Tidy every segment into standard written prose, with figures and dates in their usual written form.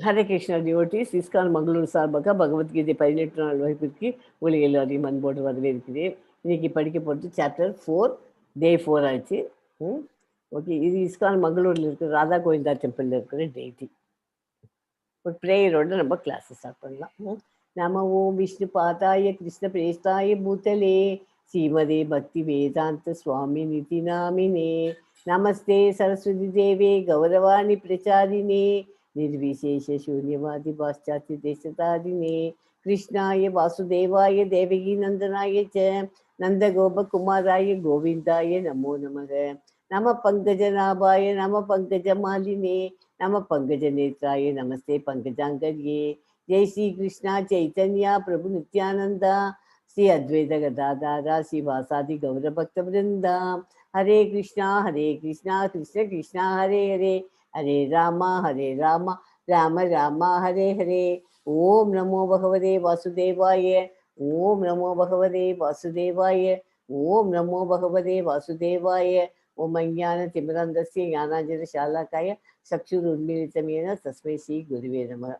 Hare Krishna devotees, ISKCON Mangalore சார்பாக பகவத்கீதை 18 நாள் வகுப்பிற்கு உங்களை எல்லாரையும் அன்போடு வரவேற்கிறேன். இன்னைக்கு படிக்க போகிறது சாப்டர் 4, டே 4 ஆச்சு. ஓகே, இது இஸ்கான் மங்களூரில் இருக்கிற ராதா கோவிந்தா டெம்பிளில் இருக்கிற டெய்டி. ஒரு ப்ரேயரோடு நம்ம கிளாஸை ஸ்டார்ட் பண்ணலாம். நம ஓம் விஷ்ணு பாதாய கிருஷ்ண பிரேஸ்தாய பூத்தலே ஸ்ரீமதே பக்தி வேதாந்த சுவாமி நிதி நாமினே நமஸ்தே சரஸ்வதி தேவே கௌரவாணி பிரச்சாரினே निर्विशेष शून्यवादी पाश्चात्य देशतारिणे कृष्णाय वासुदेवाय देवकी नंदनाय च नंदगोपकुमाराय गोविंदाय नमो नमः नम पंकजनाभाय नम पंकजमालिने नम पंकजनेत्राय नमस्ते पंकजांगर्ये जय श्री कृष्णा चैतन्य प्रभु नित्यानंदा श्री अद्वैत गदाधारा श्रीवासादि गौरभक्त वृंदा हरे कृष्णा कृष्ण कृष्णा हरे हरे हरे राम राम राम हरे हरे. ओम नमो भगवते वासुदेवाय. ओम नमो भगवते वासुदेवाय. ओम नमो भगवते वासुदेवाय. ओम अज्ञानतिमिरन्धस्य ज्ञानाञ्जनशालाकाय चक्षुरुन्मीलितं येन तस्मै श्री गुरुवे नमः.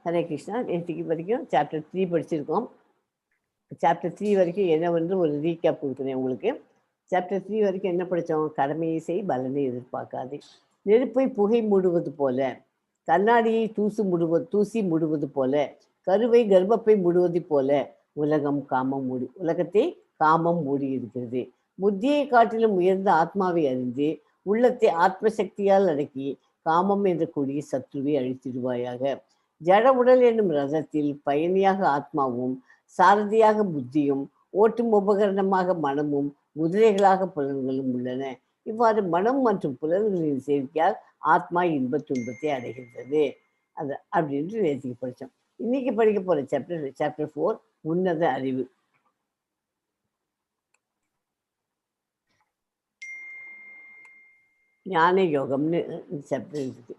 ஹரே கிருஷ்ணா. நேற்றுக்கு வரைக்கும் சாப்டர் 3 படிச்சிருக்கோம். சாப்டர் 3 வரைக்கும் என்ன வந்து ஒரு ரீகேப் கொடுக்குறேன் உங்களுக்கு. சாப்டர் 3 வரைக்கும் என்ன படித்தோம்? கடமையை செய், பலனை எதிர்பார்க்காதே. நெருப்பை புகை மூடுவது போல, கண்ணாடியை தூசி மூடுவது போல, கருவை கர்ப்பப்பை மூடுவது போல உலகத்தை காமம் மூடி இருக்கிறது. புத்தியை காட்டிலும் உயர்ந்த ஆத்மாவை அறிந்து உள்ளத்தை ஆத்மசக்தியால் அடக்கி காமம் என்ற கூடிய சத்ருவை அழித்திடுவாயாக. ஜட உடல் என்னும் ரதத்தில் பயணியாக ஆத்மாவும், சாரதியாக புத்தியும், ஓட்டும் உபகரணமாக மனமும், குதிரைகளாக புலன்களும் உள்ளன. இவ்வாறு மனம் மற்றும் புலன்களின் சேர்க்கையால் ஆத்மா இன்ப துன்பத்தை அடைகின்றது. அது அப்படின்ட்டு நேற்றுக்கு படித்தோம். இன்னைக்கு படிக்க போற சாப்டர் 4, உன்னத அறிவு. ஞான யோகம்னு சாப்டர் இருக்கு.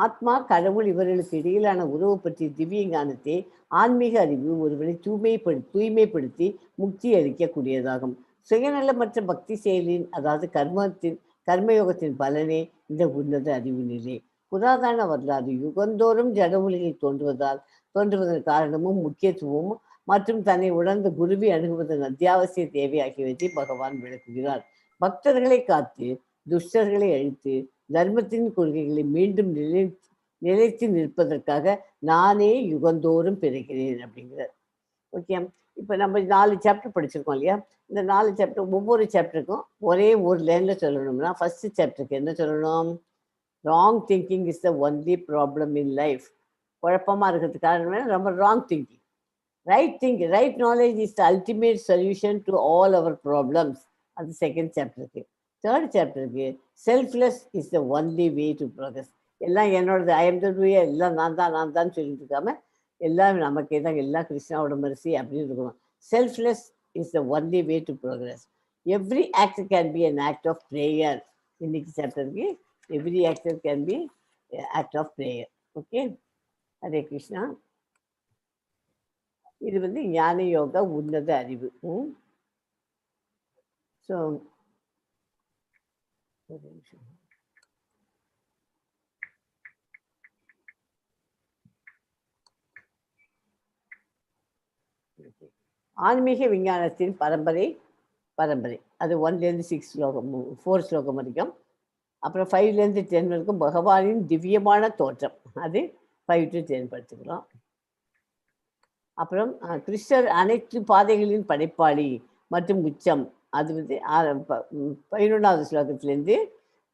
ஆத்மா, கடவுள் இவர்களுக்கு இடையிலான உறவு பற்றி திவ்ய ஞானத்தை ஆன்மீக அறிவு ஒருவனை தூய்மைப்படுத்தி முக்தி அளிக்கக்கூடியதாகும். சுயநலமற்ற பக்தி செயலின், அதாவது கர்மயோகத்தின் பலனே இந்த உன்னத அறிவு நிலை. புராதன வரலாறு யுகந்தோறும் ஜட உலகில் தோன்றுவதன் காரணமும் முக்கியத்துவமும் மற்றும் தன்னை உணர்ந்த குருவை அணுகுவதன் அத்தியாவசிய தேவை ஆகியவற்றை பகவான் விளக்குகிறார். பக்தர்களை காத்து துஷ்டர்களை அழித்து தர்மத்தின் கொள்கைகளை மீண்டும் நிலைத்து நிற்பதற்காக நானே யுகந்தோறும் பிறக்கிறேன் அப்படிங்கிறார். ஓகே, இப்போ நம்ம 4 சாப்டர் படிச்சிருக்கோம் இல்லையா? இந்த 4 சாப்டர், ஒவ்வொரு சாப்டருக்கும் ஒரே ஒரு லைனில் சொல்லணும்னா, ஃபர்ஸ்ட் சாப்டருக்கு என்ன சொல்லணும்? Wrong thinking is the only problem in life. குழப்பமாக இருக்கிறதுக்கு காரணம் ரொம்ப wrong thinking. Right knowledge is the ultimate solution to all our problems. அது செகண்ட் சாப்டருக்கு. தேர்ட் சாப்டருக்கு selfless is the only way to progress. எல்லாம் என்னோடது, எல்லாம் நான் தான் சொல்லிட்டு இருக்காம எல்லாம் நமக்கே தான், எல்லாம் கிருஷ்ணாவோட மரிசி அப்படின்னு இருக்கணும். Selfless is the only way to progress. Every act can be an act of prayer. இன்னைக்கு சாப்டருக்கு every actor can be act of prayer. Okay, Hare Krishna. இது வந்து ஞான யோகா உன்னத அறிவு. ஸோ ஆன்மீக விஞ்ஞானத்தின் பரம்பரை அது 1லேருந்து 6 ஸ்லோகம், 4 ஸ்லோகம் வரைக்கும். அப்புறம் 5லேருந்து 10 வரைக்கும் பகவானின் திவ்யமான தோற்றம், அது 5 to 10 படிச்சுக்கலாம். அப்புறம் கிருஷ்ணர் அனைத்து பாதைகளின் படைப்பாளி மற்றும் உச்சம், அது வந்து 11வது ஸ்லோகத்திலேருந்து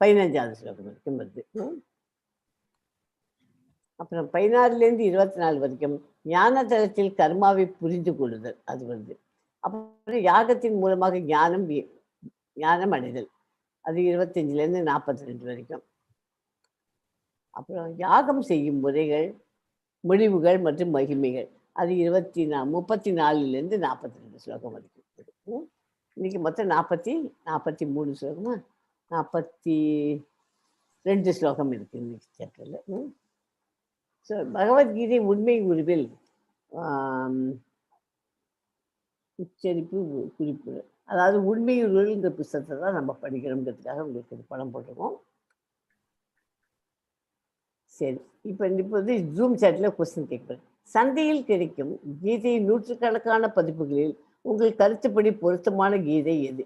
15வது ஸ்லோகம் வரைக்கும் வருது. அப்புறம் 16லேருந்து 24 வரைக்கும் ஞான தளத்தில் கர்மாவை புரிந்து கொள்ளுதல், அது வருது. அப்புறம் யாகத்தின் மூலமாக ஞானம் அடைதல், அது 25லேருந்து 42 வரைக்கும். அப்புறம் யாகம் செய்யும் முறைகள், முடிவுகள் மற்றும் மகிமைகள், அது 34லேருந்து 42 ஸ்லோகம் வரைக்கும். இன்னைக்கு மொத்தம் 43 ஸ்லோகமா? 42 ஸ்லோகம் இருக்கு நெக்ஸ்ட் சாப்டர்ல. ஸோ பகவத்கீதை உண்மை உருவில் உச்சரிப்பு குறிப்பு, அதாவது உண்மை உருவில்ங்கிற புத்தகத்தை தான் நம்ம படிக்கிறோங்கிறதுக்காக உங்களுக்கு இது படம் போட்டிருக்கோம். சரி, இப்போ வந்து ஜூம் சாட்டில் கொஸ்டின் கேட்குறேன். சந்தையில் கிடைக்கும் கீதையின் நூற்றுக்கணக்கான பதிப்புகளில் உங்கள் கருத்துப்படி பொருத்தமான கீதை எது?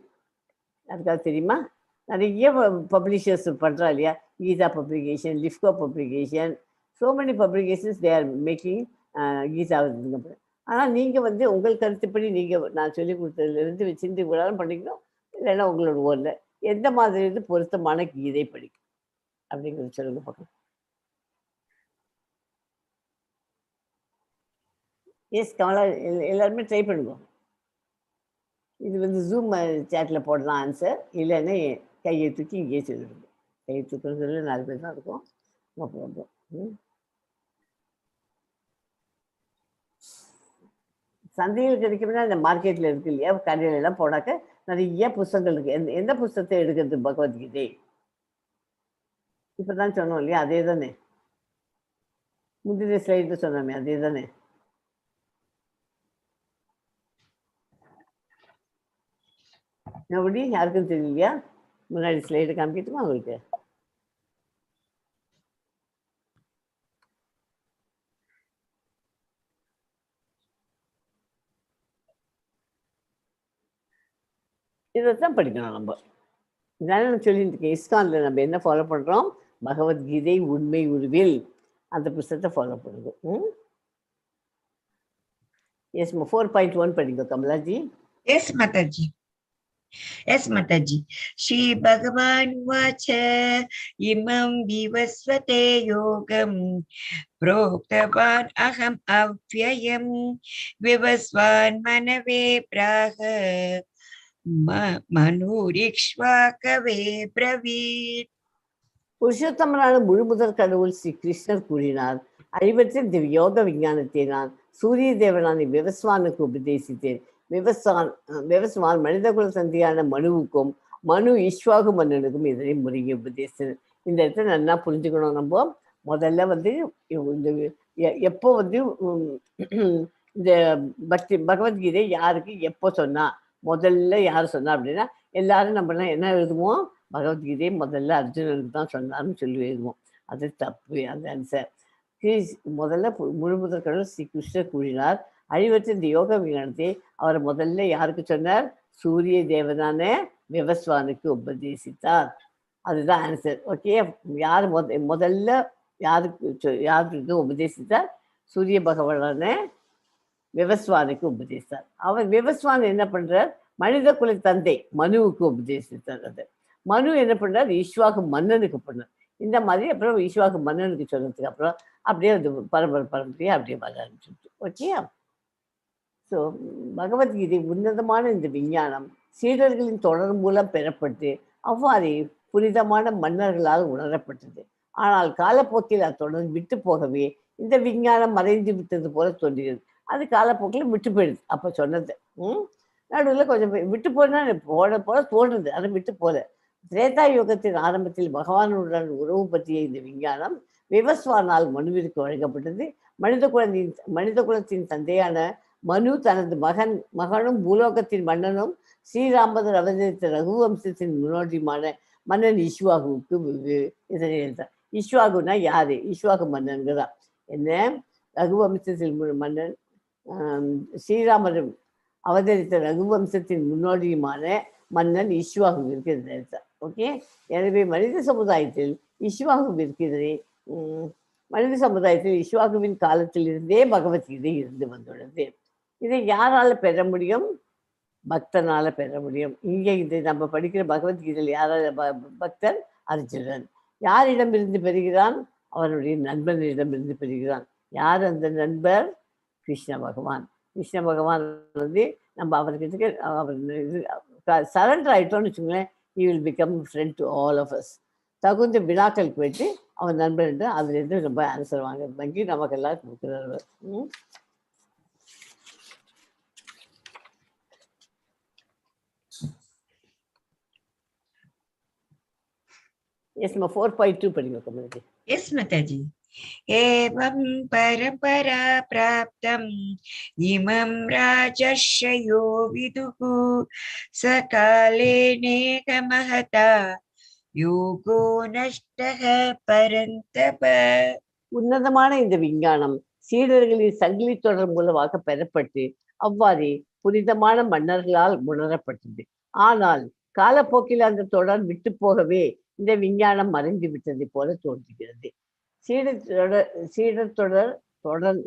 அதுக்காக தெரியுமா? நிறைய பப்ளிஷர்ஸ் பண்ணுறா இல்லையா? Gita publication, Lifco publication, so many publications they are making Gita. ஆனால் நீங்கள் வந்து உங்கள் கருத்துப்படி நீங்கள் நான் சொல்லி கொடுத்ததுலேருந்து வச்சுட்டு விடாலும் பண்ணிக்கணும், இல்லைன்னா உங்களோட ஊரில் எந்த மாதிரி இருந்து பொருத்தமான கீதை படிக்கும் அப்படிங்கிறது சொல்லுங்க பார்க்கலாம். எஸ் கமலா, எல்லாருமே ட்ரை பண்ணுவோம். இது வந்து ஜூம் சேட்டில் போடலாம் ஆன்சர், இல்லைன்னா கையை தூக்கி இங்கேயே சொல்லிடுங்க. கையை தூக்குறதுல 4 பேர் தான் இருக்கும். No problem. சந்தையில் கிடைக்கும்னா இந்த மார்க்கெட்டில் இருக்கு இல்லையா, கடையில எல்லாம் போனாக்க நிறைய புஸ்தகங்கள் இருக்கு. எந்த புஸ்தகத்தை எடுக்கிறது பகவத்கீதை? இப்போ தான் சொன்னோம் இல்லையா, அதே தானே முந்தின ஸ்லைடு சொன்னோமே, அதே தானே. எப்படி யாருக்கும் தெரியலையா? முன்னாடி ஸ்லைடு காமிக்கட்டுமா உங்களுக்கு? இதைத்தான் படிக்கணும் நம்ம. இதனால சொல்லிட்டு இருக்கேன், இஸ்கானில் நம்ம என்ன ஃபாலோ பண்ணுறோம்? பகவத்கீதை உண்மை உருவில் அந்த புஸ்தகத்தை ஃபாலோ பண்ணுங்க. எஸ் 4.1 படிங்க கமலாஜி. எஸ் மாதாஜி. எஸ் மாதாஜி. ஸ்ரீ பகவான் வாச்ச இமம் விவஸ்வதே யோகம் प्रोक्तवान् अहम् अव्ययम् विवस्वान् मनवे प्राह मनुरिक्ष्वाकवे ब्रवीत्. புருஷோத்தமனான முழுமுதற் கடவுள் ஸ்ரீ கிருஷ்ணர் கூறினார், அழிவற்ற யோக விஞ்ஞானத்தை நான் சூரிய தேவனான விவஸ்வானுக்கு உபதேசித்தேன். விவஸ்வான் மனிதகுல தந்தையான மனுவுக்கும் மனு ஈஸ்வாகு மன்னனுக்கும் இதனை முறையை உபதேசித்தேன். இந்த இடத்துல நல்லா புரிஞ்சுக்கணும். நம்ம முதல்ல வந்து இந்த எப்போ வந்து இந்த பகவத்கீதை யாருக்கு எப்போ சொன்னா, முதல்ல யார் சொன்னா அப்படின்னா, எல்லாரும் நம்மளாம் என்ன எழுதுவோம்? பகவத்கீதை முதல்ல அர்ஜுனனுக்கு தான் சொன்னார்னு சொல்லி எழுதுவோம். அது தப்பு. அந்த ஆன்சர் முதல்ல முழுமுதற் கடவுள் ஸ்ரீ கிருஷ்ணர் கூறினார், அழிவற்ற இந்த யோக விஞ்ஞானத்தை அவர் முதல்ல யாருக்கு சொன்னார்? சூரிய தேவனான விவஸ்வானுக்கு உபதேசித்தார். அதுதான் ஆன்சர். ஓகே, யார் முதல்ல யாருக்கு உபதேசித்தார்? சூரிய பகவானான விவஸ்வானுக்கு உபதேசித்தார். அவர் விவஸ்வான் என்ன பண்றார்? மனித குல தந்தை மனுவுக்கு உபதேசித்தார். அது மனு என்ன பண்ணார்? ஈஸ்வாகு மன்னனுக்கு பண்ணார். இந்த மாதிரி அப்புறம் ஈஸ்வாகு மன்னனுக்கு சொன்னதுக்கு அப்புறம் அப்படியே அது பரம்பரையா அப்படியே வர ஆரம்பிச்சுட்டு. ஓகே, ஸோ பகவத்கீதை உன்னதமான இந்த விஞ்ஞானம் சீடர்களின் தொடர் மூலம் பெறப்பட்டு அவ்வாறே புனிதமான மன்னர்களால் உணரப்பட்டது. ஆனால் காலப்போக்கில் அத்தொடர் விட்டு போகவே இந்த விஞ்ஞானம் மறைந்து விட்டது போல தோன்றுகிறது. அது காலப்போக்கில் விட்டு போயிடுது. அப்போ சொன்னது நடுவில் கொஞ்சம் விட்டு போல தோன்றுது, அதை விட்டு போல. திரேதா யுகத்தின் ஆரம்பத்தில் பகவானுடன் உறவு பற்றிய இந்த விஞ்ஞானம் விவஸ்வானால் மனுவிற்கு வழங்கப்பட்டது. மனித குலத்தின் தந்தையான மனு தனது மகனும் பூலோகத்தின் மன்னனும் ஸ்ரீராமதர் அவதரித்த ரகுவம்சத்தின் முன்னோடியுமான மன்னன் ஈஸ்வாகுவுக்கு இதனை எழுந்தார். ஈஸ்வாகுனா யாரு? ஈஸ்வாகு மன்னன்கிறதான். என்ன? ரகுவம்சத்தின் மன்னன், ஸ்ரீராமர் அவதரித்த ரகுவம்சத்தின் முன்னோடியுமான மன்னன் ஈஸ்வாகுவிற்கு இதனை எழுத்தார். ஓகே, எனவே மனித சமுதாயத்தில் ஈஸ்வாகுவின் காலத்தில் இருந்தே பகவத்கீதை இருந்து வந்துள்ளது. இதை யாரால பெற முடியும்? பக்தனால பெற முடியும். இங்கே இது நம்ம படிக்கிற பகவத்கீதையில் யாரால பக்தன்? அர்ஜுனன். யாரிடமிருந்து பெறுகிறான்? அவனுடைய நண்பனிடமிருந்து பெறுகிறான். யார் அந்த நண்பர்? கிருஷ்ண பகவான். கிருஷ்ண பகவான் வந்து நம்ம அவர்கிட்ட சரண்டர் ஆகிட்டோம்னு வச்சுக்கோங்களேன், he will become friend to all of us. தகுந்த வினாக்களுக்கு வச்சு அவன் நண்பன் அதுலேருந்து ரொம்ப ஆன்சர் வாங்கி நமக்கு எல்லாம் கொடுக்குறாரு. எஸ்மா 4.2 படிங்க கமலஜி. Yes, Mataji. Evam parampara praptam imam rajashayo viduhu sakale negamahata yogo nashtaha parantapa. உன்னதமான இந்த விஞ்ஞானம் சீடர்களின் சங்கிலி தொடர் மூலமாக பெறப்பட்டு அவ்வாறே புனிதமான மன்னர்களால் உணரப்பட்டது. ஆனால் காலப்போக்கில் அந்த தொடர் விட்டு போகவே இந்த விஞ்ஞானம் மறைந்து விட்டது போல தோன்றுகிறது. சீடர் தொடர்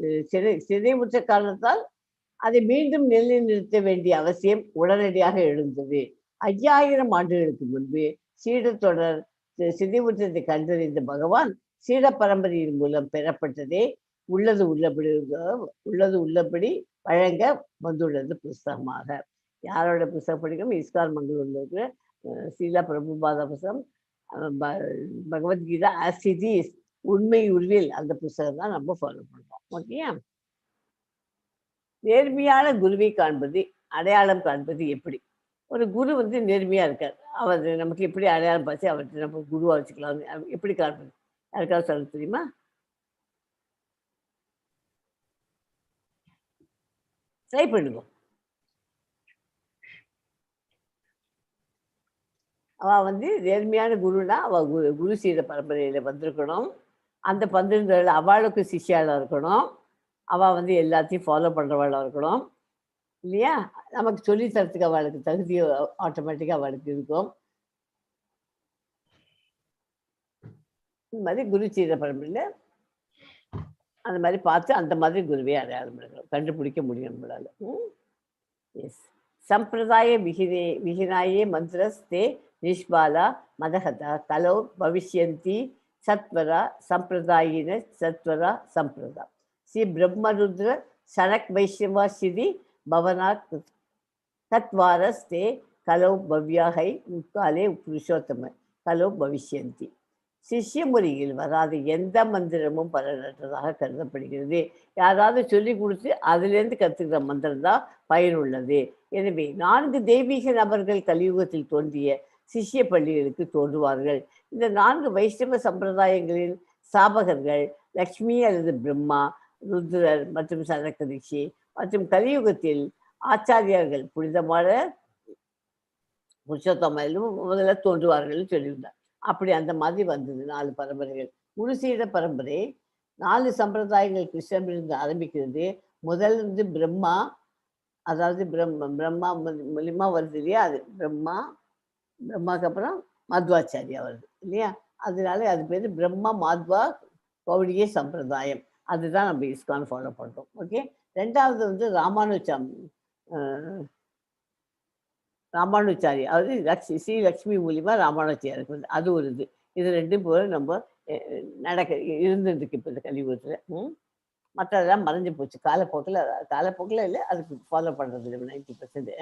சிதைவுற்ற காரணத்தால் அதை மீண்டும் நிலைநிறுத்த வேண்டிய அவசியம் உடனடியாக எழுந்தது. 5000 ஆண்டுகளுக்கு முன்பு சீடர் தொடர் சிதைவுற்றதை கண்டறிந்த பகவான் சீட பரம்பரையின் மூலம் பெறப்பட்டதே உள்ளது உள்ளபடி வழங்க வந்துள்ளது புஸ்தகமாக. யாரோட புஸ்தகம் படிக்கணும்? இஸ்கான் மங்களூர்ல இருக்கிற சீலா பிரபுபாத புஸ்தகம் பகவத்கீதா as it is, உண்மை உருவில், அந்த புஸ்தகம் தான் நம்ம ஃபாலோ பண்றோம். ஓகேயா? நேர்மையான குருவை காண்பது, அடையாளம் காண்பது எப்படி? ஒரு குரு நேர்மையா இருக்கார், அவர் நமக்கு எப்படி அடையாளம் பார்த்து அவர்கிட்ட நம்ம குருவா வச்சுக்கலாம், எப்படி காண்பது? யாருக்காவது சொல்ல தெரியுமா? ட்ரை பண்ணுங்க. அவ நேர்மையான குருனா அவ குரு சீட பரம்பரையில வந்திருக்கணும். அந்த 12 அவளுக்கு சிஷ்யாளா இருக்கணும். அவ எல்லாத்தையும் ஃபாலோ பண்றவளா இருக்கணும் இல்லையா? நமக்கு சொல்லி தரத்துக்கு அவளுக்கு தகுதி ஆட்டோமேட்டிக்கா அவளுக்கு இருக்கும். இந்த மாதிரி குரு சீட பரம்பரையில அந்த மாதிரி பார்த்து அந்த மாதிரி குருவே அடையாளம் கண்டுபிடிக்க முடியும் நம்மளால. எஸ். சம்பிரதாய விகினாயே மந்திரஸ்தே நிஷ்பாலா மதகதா கலோ பவிஷ்யந்தி சத்வரா சம்பிரதாயின சத்வரா சம்பிரதா ஸ்ரீ பிரம்மருத்ர சனக் வைஷ்ணவா ஸ்ரீ பவனா தத்வாரஸ்தே கலோ பவ்யாகை முக்காலே புருஷோத்தம கலோ பவிஷ்யந்தி. சிஷ்ய முறையில் வராத எந்த மந்திரமும் பலனற்றதாக கருதப்படுகிறது. யாராவது சொல்லி கொடுத்து அதுலேருந்து கற்றுக்கிற மந்திரம் தான் பயனுள்ளது. எனவே 4 தெய்வீக நபர்கள் கலியுகத்தில் தோன்றிய சிஷ்ய பள்ளிகளுக்கு தோன்றுவார்கள். இந்த 4 வைஷ்ணவ சம்பிரதாயங்களின் ஸ்தாபகர்கள் லக்ஷ்மி அல்லது பிரம்மா, ருத்ரர் மற்றும் சனக ரிஷி மற்றும் கலியுகத்தில் ஆச்சாரியர்கள் புனிதமான புருஷோத்தமையிலும் முதல்ல தோன்றுவார்கள் சொல்லியிருந்தார். அப்படி அந்த மாதிரி வந்தது 4 பரம்பரைகள். குருசீட பரம்பரை 4 சம்பிரதாயங்கள் கிருஷ்ணனிலிருந்து ஆரம்பிக்கிறது. முதல் பிரம்மா, அதாவது பிரம்மா மூலியமா வருது இல்லையா? அது பிரம்மாக்கு அப்புறம் மத்வாச்சாரியா வருது இல்லையா? அதனால அது பேர் பிரம்மா மாத்வா கௌடிய சம்பிரதாயம். அதுதான் நம்ம இஸ்கான் ஃபாலோ பண்றோம். ஓகே. 2வது ராமானுச்சாரி, அதாவது ஸ்ரீ லக்ஷ்மி மூலியமா ராமானுச்சாரியாருக்கு வந்து அது ஒரு இது 2 போல நம்ம இருந்துருக்கு இப்போ இந்த கலியுகத்தில். மற்றதெல்லாம் மறைஞ்சு போச்சு காலப்போக்கில் இல்லை, அதுக்கு ஃபாலோ பண்ணுறது இல்லை 90%.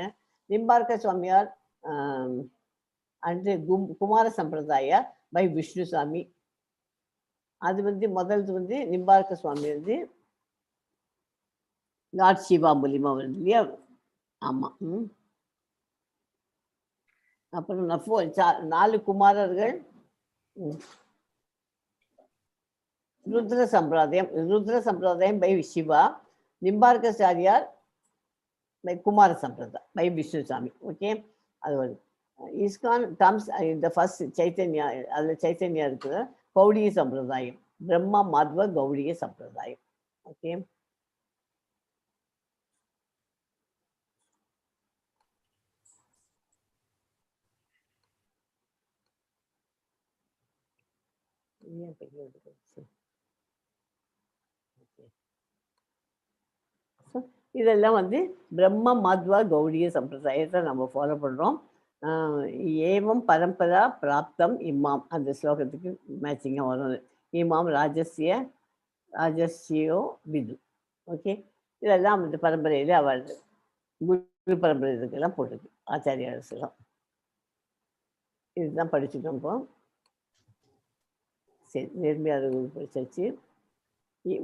நிம்பார்க்க சுவாமியார் அன்று குமார சம்பிரதாயா பை விஷ்ணுசாமி. அது முதல்து நிம்பார்க்க சுவாமி லார்ட் சிவா மூலியமா வருது இல்லையா? ஆமாம். அப்புறம் 4 குமாரர்கள் ருத்ர சம்பிரதாயம் பை சிவா, நிம்பார்க்காச்சாரியார் பை குமார சம்பிரதாயம் பை விஷ்ணுசாமி. ஓகே. அது வருது. ISKCON கம்ஸ் இந்த ஃபர்ஸ்ட் சைத்தன்யா, அதில் சைத்தன்யா இருக்கிற கௌடிய சம்பிரதாயம், பிரம்மா மாத்வ கௌடிய சம்பிரதாயம். ஓகே. இதெல்லாம் பிரம்ம மாத்வா கௌடிய சம்பிரதாயத்தை நம்ம ஃபாலோ பண்றோம். ஏவம் பரம்பரா பிராப்தம் இமாம், அந்த ஸ்லோகத்துக்கு மேட்சிங்காக வரும். இமாம் ராஜஸ்யோ விது. ஓகே. இதெல்லாம் அந்த பரம்பரையில் அவள் குரு பரம்பரை இதுக்கெல்லாம் போட்டிருக்கு, ஆச்சாரியார்ஸ்லாம். இதுதான் படிச்சுட்டோம். இப்போ சரி, நேர்மையாக படிச்சாச்சு.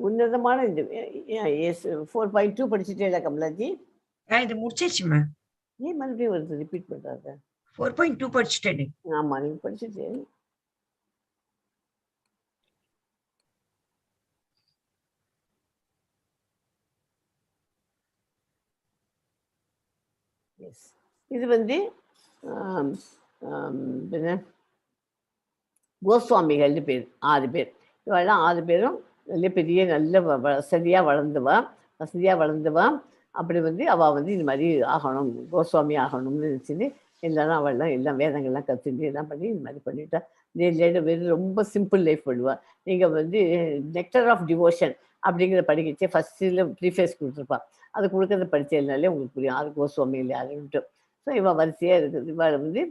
உன்னதமான இந்த 4.2 படிச்சுட்டே கமலாஜி? இது முடிச்சிருச்சுமா. ஏன் மறுபடியும் வருது ரிப்பீட் பண்றாங்க? 4.2 படிச்சுட்டேன். ஆமா, நீங்க படிச்சுட்டு எஸ். இது வந்து என்ன கோஸ்வாமிகள்னு பேர் 6 பேர். இவெல்லாம் 6 பேரும் நல்ல பெரிய நல்ல வசதியாக வளர்ந்துவா. அப்படி வந்து அவள் வந்து இது மாதிரி ஆகணும், கோஸ்வாமி ஆகணும்னு நினச்சிட்டு எல்லாரும் அவள்லாம் எல்லாம் வேதங்கள்லாம் கற்றுட்டு எல்லாம் பண்ணி இது மாதிரி பண்ணிட்டா. வெறும் ரொம்ப சிம்பிள் லைஃப் பண்ணுவாள். நீங்கள் வந்து நெக்டர் ஆஃப் டிவோஷன் அப்படிங்கிற படிக்கச்சே ஃபஸ்ட்டில் ப்ரீஃபேஸ் கொடுத்துருப்பாள். அது கொடுக்கறத படித்ததுனாலே உங்களுக்கு புரியும் ஆறு கோஸ்வாமிகள் யாருன்ட்டு. ஸோ இவள் வரிசையாக இருக்குது. இவள் வந்து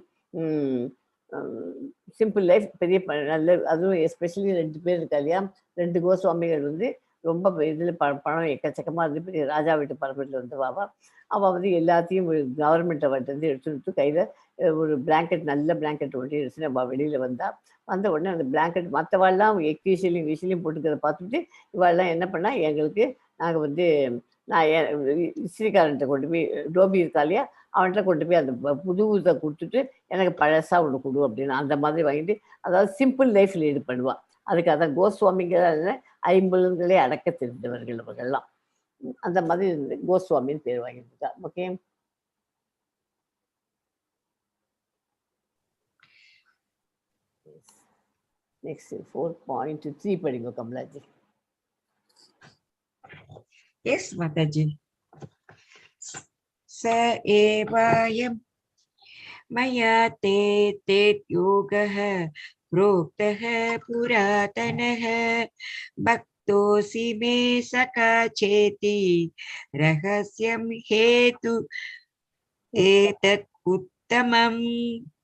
சிம்பிள் லைஃப் பெரிய நல்ல, அதுவும் எஸ்பெஷலி 2 பேர் இருக்கா இல்லையா, 2 கோஸ்வாமிகள் வந்து ரொம்ப இதில் பணம் எக்கச்சக்கமாக இருந்து பெரிய ராஜா வீட்டு பரம்பரையில் வந்து அவள் வந்து எல்லாத்தையும் கவர்மெண்ட் அவர்கிட்ட எடுத்துட்டு கையில் ஒரு பிளாங்கெட், நல்ல பிளாங்கெட் ஒட்டி எடுத்துட்டு அவள் வெளியில் வந்த உடனே அந்த பிளாங்கெட் மற்றவாள்லாம் விஷிலையும் போட்டுக்கிறத பார்த்துட்டு இவாள்லாம் என்ன பண்ணா, எங்களுக்கு நாங்கள் வந்து நான் இஸ்ரீகாரன்ட்ட கொண்டு போய் டோபி இருக்கா இல்லையா, அவன்கிட்ட கொண்டு போய் அந்த புது இதை கொடுத்துட்டு எனக்கு பழசாக ஒன்று கொடு அப்படின்னு அந்த மாதிரி வாங்கிட்டு, அதாவது சிம்பிள் லைஃப் லீடு பண்ணுவாள். அதுக்கு அதான் கோஸ்வாமிங்கிற ஐம்புலன்களே அடக்க தெரிந்தவர்கள் அவர்கள்லாம். அந்த மாதிரி கோஸ்வாமின்னு பேர் வாங்கியிருக்கா. ஓகே, நெக்ஸ்ட் 4.3 படிங்க கமலாஜி. Yes, Mataji. Sa evayam maya te yogah प्रोक्तः पुरातनः भक्तोऽसि मे सखा चेति रहस्यं हेतु एतत् उत्तमम्.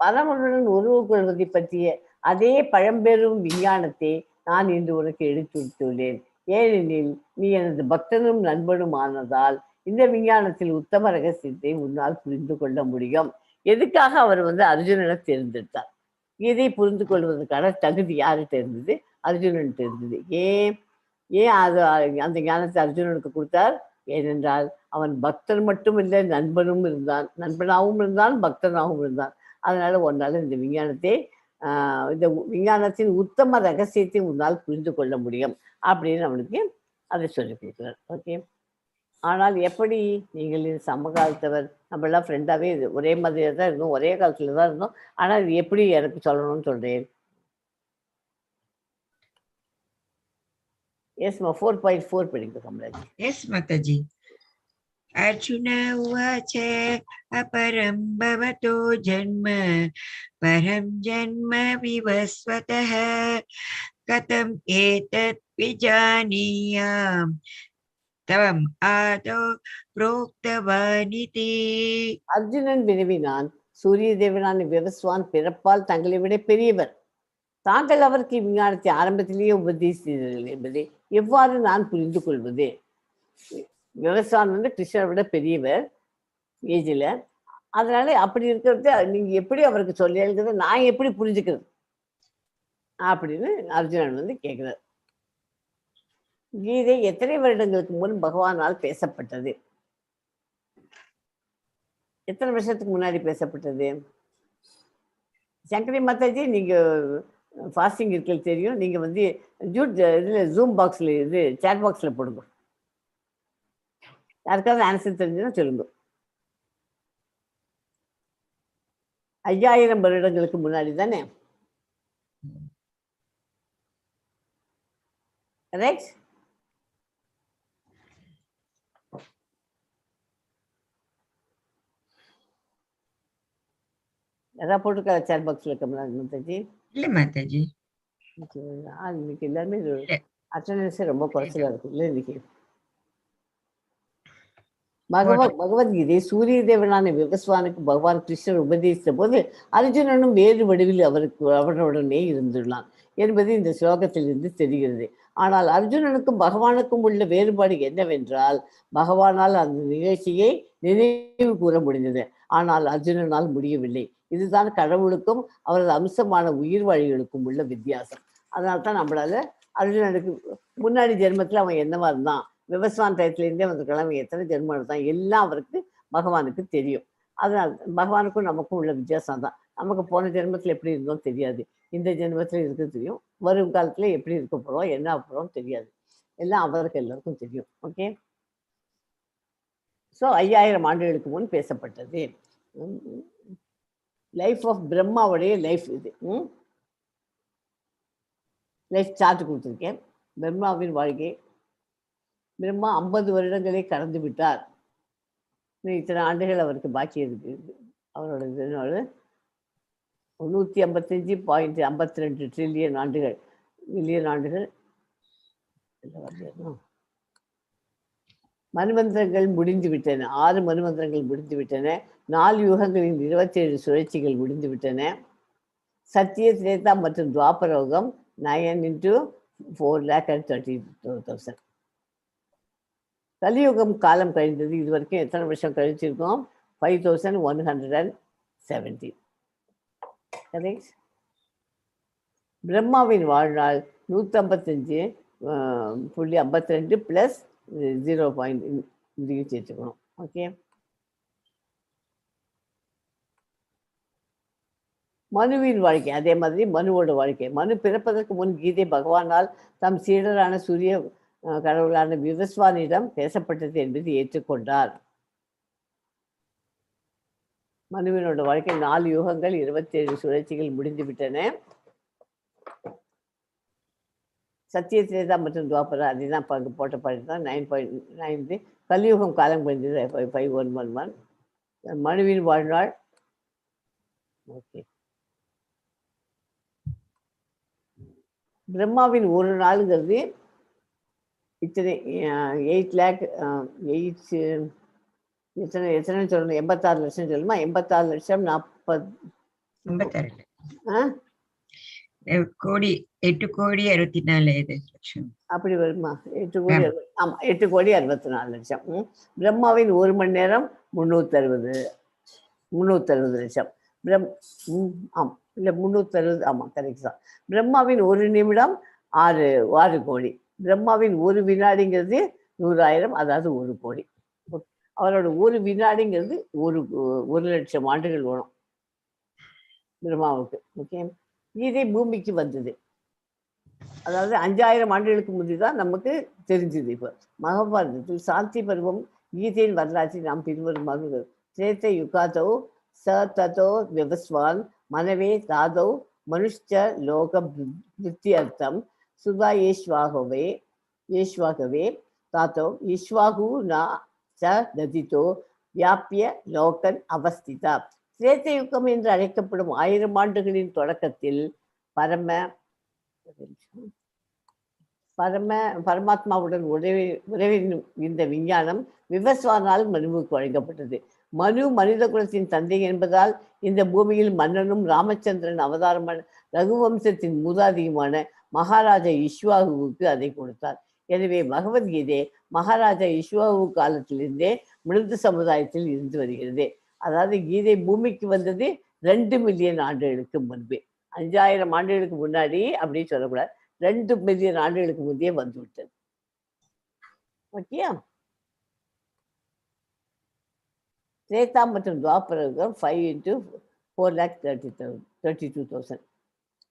பரமனுடன் உறவு கொள்வதை பற்றிய அதே பழம்பெரும் விஞ்ஞானத்தை நான் இன்று உனக்கு எடுத்துள்ளேன். ஏனெனில் நீ எனது பக்தனும் நண்பனும் ஆனதால் இந்த விஞ்ஞானத்தில் உத்தம ரகசியத்தை உன்னால் புரிந்து கொள்ள முடியும். எதுக்காக அவர் வந்து அர்ஜுனனை தேர்ந்தெடுத்தார்? இதை புரிந்து கொள்வதற்கான தகுதி யார்கிட்ட இருந்தது? அர்ஜுனன்கிட்ட இருந்தது. ஏன் அது அந்த ஞானத்தை அர்ஜுனனுக்கு கொடுத்தார்? ஏனென்றால் அவன் பக்தன் மட்டும் இல்லை, நண்பனாகவும் இருந்தான், பக்தனாகவும் இருந்தான். அதனால உன்னால இந்த விஞ்ஞானத்தின் உத்தம ரகசியத்தை உன்னால் புரிந்து கொள்ள முடியும் அப்படின்னு அவனுக்கு அதை சொல்லி கொடுக்குறார். ஓகே, ஆனால் எப்படி நீங்கள் சமகாலத்தவர், நம்மளாம் ஃப்ரெண்டாகவே ஒரே மாதிரியாக தான் இருந்தோம், ஒரே காலத்தில் தான் இருந்தோம். ஆனால் இது எப்படி எனக்கு சொல்லணும்னு சொல்கிறேன். எஸ்மா 4.4 படிங்க கமலாஜி. Yes, Mataji. Arjuna uvacha aparam bhavato janma param janma vivasvatah katam etat vijaniyam tavam ado proktavaniti. Arjunan வினவினான், சூரிய தேவனான விவஸ்வான் பிறப்பால் தங்களை விட பெரியவர். தாங்கள் அவருக்கு விஞ்ஞானத்தை ஆரம்பத்திலேயே உபதேசித்தீர்கள் என்பதை எவ்வாறு நான் புரிந்து கொள்வது? விவசாயம் வந்து கிருஷ்ணரை விட பெரியவர் ஏஜில். அதனால அப்படி இருக்கிறத நீங்க எப்படி அவருக்கு சொல்லியிருக்கிறத நான் எப்படி புரிஞ்சுக்கிறது அப்படின்னு அர்ஜுனன் வந்து கேட்கிறார். கீதை எத்தனை வருடங்களுக்கு முன் பகவானால் பேசப்பட்டது? எத்தனை வருஷத்துக்கு முன்னாடி பேசப்பட்டது? சங்கரி மாதாஜி, நீங்க ஃபாஸ்டிங் இருக்கிறது தெரியும். நீங்க வந்து இதில் ஜூம் பாக்ஸில் சேட் பாக்ஸில் போடுங்க. யாருக்காவது ஆன்சர் தெரிஞ்சுன்னா சொல்லுங்க. 5000 வருடங்களுக்கு முன்னாடி தானே? ரைட்? எதாவது போட்டிருக்கா சேட் பாக்ஸில் மாதாஜி? இல்லை மாதாஜி, இன்னைக்கு எல்லாருமே அட்டண்டன்ஸே ரொம்ப குறைச்சலா இருக்கு இல்லை இன்னைக்கு. பகவத்கீதை சூரிய தேவனான விவஸ்வானுக்கு பகவான் கிருஷ்ணர் உபதேசித்த போது அர்ஜுனனும் வேறு வடிவில் அவனுடனே இருந்துள்ளான் என்பது இந்த ஸ்லோகத்திலிருந்து தெரிகிறது. ஆனால் அர்ஜுனனுக்கும் பகவானுக்கும் உள்ள வேறுபாடு என்னவென்றால், பகவானால் அந்த நிகழ்ச்சியை நினைவு கூற முடிந்தது, ஆனால் அர்ஜுனனால் முடியவில்லை. இதுதான் கடவுளுக்கும் அவரது அம்சமான உயிர் வழிகளுக்கும் உள்ள வித்தியாசம். அதனால தான் நம்மளால அர்ஜுனனுக்கு முன்னாடி ஜென்மத்தில் அவன் என்னவா இருந்தான், விவசாய டயத்துலேருந்தே வந்திருக்கலாம், அவன் எத்தனை ஜென்மம் எடுத்தான், எல்லாம் அவருக்கு பகவானுக்கு தெரியும். அதனால் பகவானுக்கும் நமக்கும் உள்ள வித்தியாசம் தான். நமக்கு போன ஜென்மத்தில் எப்படி இருந்தோம் தெரியாது, இந்த ஜென்மத்தில் இருக்க தெரியும், வரும் காலத்தில் எப்படி இருக்க போகிறோம் என்ன போகிறோம் தெரியாது, எல்லாம் அவருக்கு எல்லாருக்கும் தெரியும். ஓகே, ஸோ 5000 ஆண்டுகளுக்கு முன் பேசப்பட்டது. லைஃப் ஆஃப் பிரம்மாவுடைய லைஃப் இது. லைஃப் சார்ட் கொடுத்துருக்கேன். பிரம்மாவின் வாழ்க்கை. பிரம்மா 50 வருடங்களை கடந்து விட்டார். இத்தனை ஆண்டுகள் அவருக்கு பாக்கி இருக்கு. அவரோட 155.52 ட்ரில்லியன் ஆண்டுகள், மில்லியன் ஆண்டுகள். மன்வந்திரங்கள் முடிந்து விட்டன. 6 மன்வந்திரங்கள் முடிந்து விட்டன. 4 யுகங்களின் 27 சுழற்சிகள் முடிந்து விட்டன. சத்திய, திரேதா மற்றும் துவாபரோகம் 9 into 4,30,000. கலியுகம் காலம் கழிந்தது. இது வரைக்கும் எத்தனை வருஷம் கழிச்சிருக்கோம்? 5170. கரெக்ட். பிரம்மாவின் வாழ்நாள் 155.52 + 0. இதையும் சேர்த்துக்கணும். ஓகே. மனுவின் வாழ்க்கை அதே மாதிரி மனுவோட வாழ்க்கை. மனு பிறப்பதற்கு முன் கீதை பகவானால் தம் சீடரான சூரிய கடவுளான விவஸ்வானிடம் பேசப்பட்டது என்பதை ஏற்றுக்கொண்டார். மனுவினோட வாழ்க்கை 4 யுகங்கள் 27 சுழற்சிகள் முடிந்து விட்டன. சத்திய, திரேதா மற்றும் துவாபரா அதுதான் போட்ட பாட்டு தான் 9.9. கலியுகம் காலம் குறைந்தது 5111. மனுவின் வாழ்நாள். ஓகே. பிரம்மாவின் ஒரு நாளுங்கிறது இத்தனை 8 lakh எத்தனை சொல்லணும்? 86 லட்சம் சொல்லணுமா? 86 லட்சம் 8,64,64,00,000 அப்படி வருமா? 8 கோடி. ஆமா, 8,64,00,000. பிரம்மாவின் 1 மணி நேரம் 360 லட்சம். ஆமா இல்லை 360. ஆமா, கரெக்ட் தான். பிரம்மாவின் 1 நிமிடம் 6 கோடி. பிரம்மாவின் 1 வினாடிங்கிறது 100,000, அதாவது 1 கோடி. அவரோட 1 வினாடிங்கிறது 1 லட்சம் ஆண்டுகள் வரும் பிரம்மாவுக்கு. ஓகே. கீதை பூமிக்கு வந்தது, அதாவது 5000 ஆண்டுகளுக்கு முந்தைதான் நமக்கு தெரிஞ்சது. இப்போ மகாபாரதத்தில் சாந்தி பருவம் கீதையின் வரலாற்றை நாம் பின்வருமாறு: திரேத்தை யுகாதோ ச ததோ விவஸ்வான் மனவே தாதோ மனுஷ்ட லோக வித்தியர்த்தம் சுதா ஏஷ்வாகவே தாத்தோ ஈஸ்வாகு நா ச ததிதோ வியாபிய லோகன் அவஸ்திதா. திரேத்தை யுகம் என்று அழைக்கப்படும் 1000 ஆண்டுகளின் தொடக்கத்தில் பரமாத்மாவுடன் உறவின் இந்த விஞ்ஞானம் விவஸ்வானால் மனுவுக்கு வழங்கப்பட்டது. மனு மனித குலத்தின் தந்தை என்பதால் இந்த பூமியில் மன்னனும் ராமச்சந்திரன் அவதாரமான ரகுவம்சத்தின் மூதாதியுமான மகாராஜா இஷ்வாகுவுக்கு அதை கொடுத்தார். எனவே பகவத்கீதை மகாராஜா இஷ்வாகு காலத்திலிருந்தே மிருது சமுதாயத்தில் இருந்து வருகிறது. அதாவது கீதை பூமிக்கு வந்தது 2 மில்லியன் ஆண்டுகளுக்கு முன்பே. 5000 ஆண்டுகளுக்கு முன்னாடி அப்படின்னு சொல்லக்கூடாது, 2 மில்லியன் ஆண்டுகளுக்கு முந்தையே வந்து விட்டது. ஓகே. திரேதா மற்றும் துவாபரம் 5 into 4,32,000.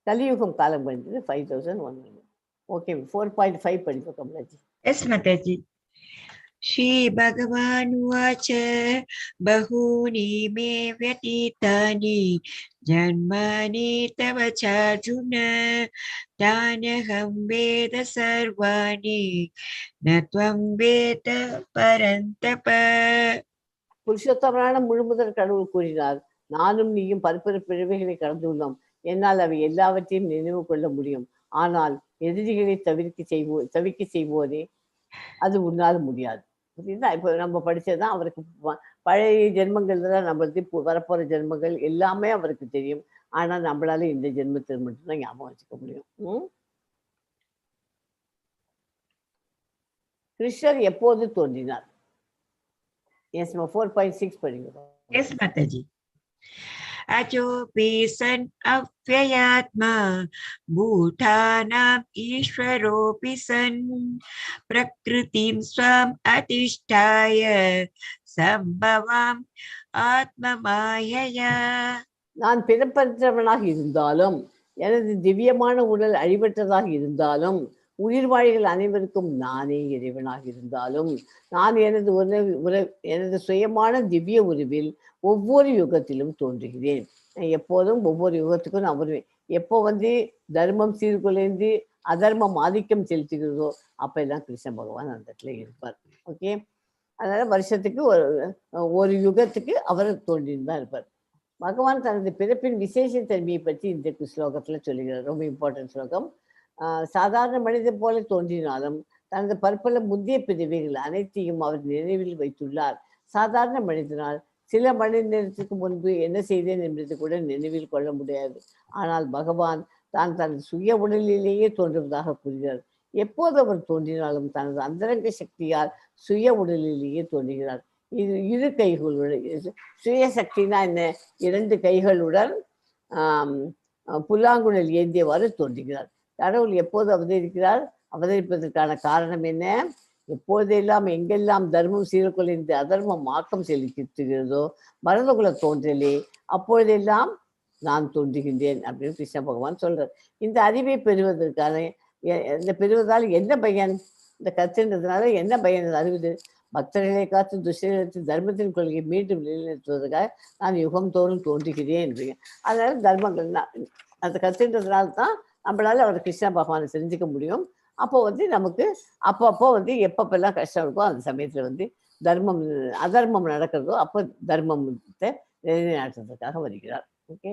கலியுகம் காலம் பண்ணிட்டு 5,100. ஓகே. 4.5 படிப்போம் கமலாஜி. எஸ் மாதாஜி. ஸ்ரீ பகவான் உவாச்ச பஹூனி மே வ்யதீதானி ஜன்மானி தவ சார்ஜுன தானஹம் வேத சர்வாணி ந த்வம் வேத பரந்தப. புருஷோத்தமரான முழுமுதற் கடவுள் கூறினார், நானும் நீயும் பல்வேறு பிறவைகளை கடந்துள்ளோம். என்னால் அவை எல்லாவற்றையும் நினைவு கொள்ள முடியும். ஆனால் எதிரிகளை தவிர்க்க செய்வோதே அது உன்னால் முடியாது. புரியுதா? இப்போ நம்ம படிச்சதுதான் அவருக்கு பழைய ஜென்மங்கள் தான் நம்மளுக்கு வரப்போற ஜென்மங்கள் எல்லாமே அவருக்கு தெரியும். ஆனா நம்மளால இந்த ஜென்மத்தில் மட்டும்தான் ஞாபகம் வச்சுக்க முடியும். கிருஷ்ணர் எப்போது தோன்றினார்? எஸ் 4.6 படிங்க. எஸ் மாதாஜி. அஜோபி சன் அவ்யயாத்மா பூதானாம் ஈஸ்வரோபி சன் பிரக்ருதிம் ஸ்வம் அதிஷ்டாய சம்பவாம் ஆத்மமாயயா. நான் பிறப்பற்றவனாக இருந்தாலும், எனது திவ்யமான உடல் அழிவற்றதாக இருந்தாலும், உயிர்வாழிகள் அனைவருக்கும் நானே இறைவனாக இருந்தாலும் நான் எனது சுயமான திவ்ய உருவில் ஒவ்வொரு யுகத்திலும் தோன்றுகிறேன். எப்போதும் ஒவ்வொரு யுகத்துக்கும் நான் வருவேன். எப்போ தர்மம் சீர்குலைந்து அதர்மம் ஆதிக்கம் செலுத்துகிறதோ அப்போ எல்லாம் கிருஷ்ண பகவான் அந்த இடத்துல இருப்பார். ஓகே, அதனால வருஷத்துக்கு ஒரு யுகத்துக்கு அவர் தோன்றின்னு தான் இருப்பார். பகவான் தனது பிறப்பின் விசேஷ தன்மையை பற்றி இந்த ஸ்லோகத்தில் சொல்லுகிறார். ரொம்ப இம்பார்ட்டன்ட் ஸ்லோகம். சாதாரண மனிதன் போல தோன்றினாலும் தனது பற்பல முந்தைய பிறவிகள் அனைத்தையும் அவர் நினைவில் வைத்துள்ளார். சாதாரண மனிதனால் சில மணி நேரத்துக்கு முன்பு என்ன செய்தேன் என்பது கூட நினைவில் கொள்ள முடியாது. ஆனால் பகவான் தான் தனது சுய உடலிலேயே தோன்றுவதாக கூறுகிறார். எப்போது அவர் தோன்றினாலும் தனது அந்தரங்க சக்தியால் சுய உடலிலேயே தோன்றுகிறார். இரு கைகளுடன், சுய சக்தினா என்ன, 2 கைகளுடன் புல்லாங்குழல் ஏந்தியவாறு தோன்றுகிறார். கடவுள் எப்போது அவதரிப்பதற்கான காரணம் என்ன? எப்போதெல்லாம் எங்கெல்லாம் தர்மம் சீர்குலைந்து அதர்மம் ஆக்கம் செலுத்துகிறதோ மனிதகுல தோன்றலே அப்பொழுதெல்லாம் நான் தோன்றுகின்றேன் அப்படின்னு கிருஷ்ண பகவான் சொல்றார். இந்த அறிவை பெறுவதற்கான பெறுவதால் என்ன பயன்? இந்த கற்றுன்றதுனால என்ன பயன்? அறிவுது பக்தர்களை காத்து துஷ்டர்களுக்கு தர்மத்தின் கொள்கையை மீண்டும் நிலைநிறுத்துவதற்காக நான் யுகம் தோறும் தோன்றுகிறேன். அதனால தர்மங்கள் அந்த கற்றுன்றதுனால தான் நம்மளால அவர் கிருஷ்ண பகவானை தெரிஞ்சுக்க முடியும். அப்போ நமக்கு அப்பப்போ எப்பப்பெல்லாம் கஷ்டம் இருக்கோ அந்த சமயத்தில் தர்மம் அதர்மம் நடக்கிறதோ அப்போ தர்மத்தை நிலைநாட்டுறதுக்காக வருகிறார். ஓகே,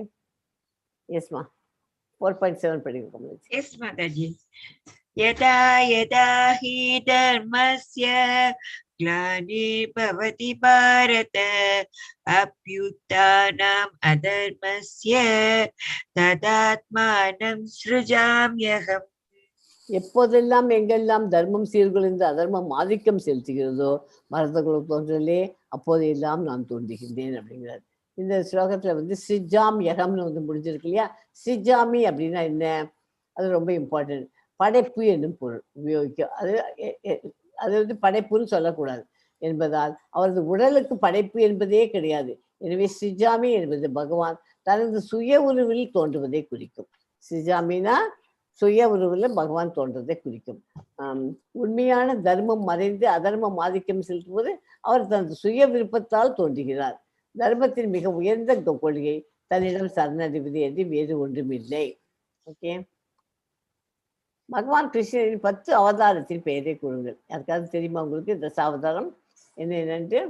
எஸ்மா 4.7 படிக்கிறோம். எஸ் மாதாஜி. யதா யதா ஹி தர்மஸ்ய ग्लानिर्भवति भारत अभ्युत्थानम् अधर्मस्य तदात्मानं सृजाम्यहम्. எப்போதெல்லாம் எங்கெல்லாம் தர்மம் சீர்குலைந்து அதர்மம் ஆதிக்கம் செலுத்துகிறதோ மரதகுலம் தோன்றலே அப்போதெல்லாம் நான் தோன்றுகின்றேன் அப்படிங்கிறார். இந்த ஸ்லோகத்துல சிஜாம் யகம்னு முடிஞ்சிருக்கு இல்லையா? சிஜாமி அப்படின்னா என்ன? அது ரொம்ப இம்பார்ட்டன்ட். படைப்பு என்னும் பொருள் உபயோகிக்கும். அது படைப்புன்னு சொல்லக்கூடாது என்பதால் அவரது உடலுக்கு படைப்பு என்பதே கிடையாது. எனவே சிஜாமி என்பது பகவான் தனது சுய உருவில் தோன்றுவதை குறிக்கும். சிஜாமினா சுய உருவில் பகவான் தோன்றதை குறிக்கும். உண்மையான தர்மம் மறைந்து அதர்மம் ஆதிக்கம் செலுத்துவது அவர் தனது சுய விருப்பத்தால் தோன்றுகிறார். தர்மத்தின் மிக உயர்ந்த கொள்கை தன்னிடம் சரணடைவது என்று வேறு ஒன்றுமில்லை. ஓகே, பகவான் கிருஷ்ணரின் 10 அவதாரத்தின் பெயரை கூறுங்கள். யாருக்காவது தெரியுமா உங்களுக்கு தசாவதாரம் என்னென்று?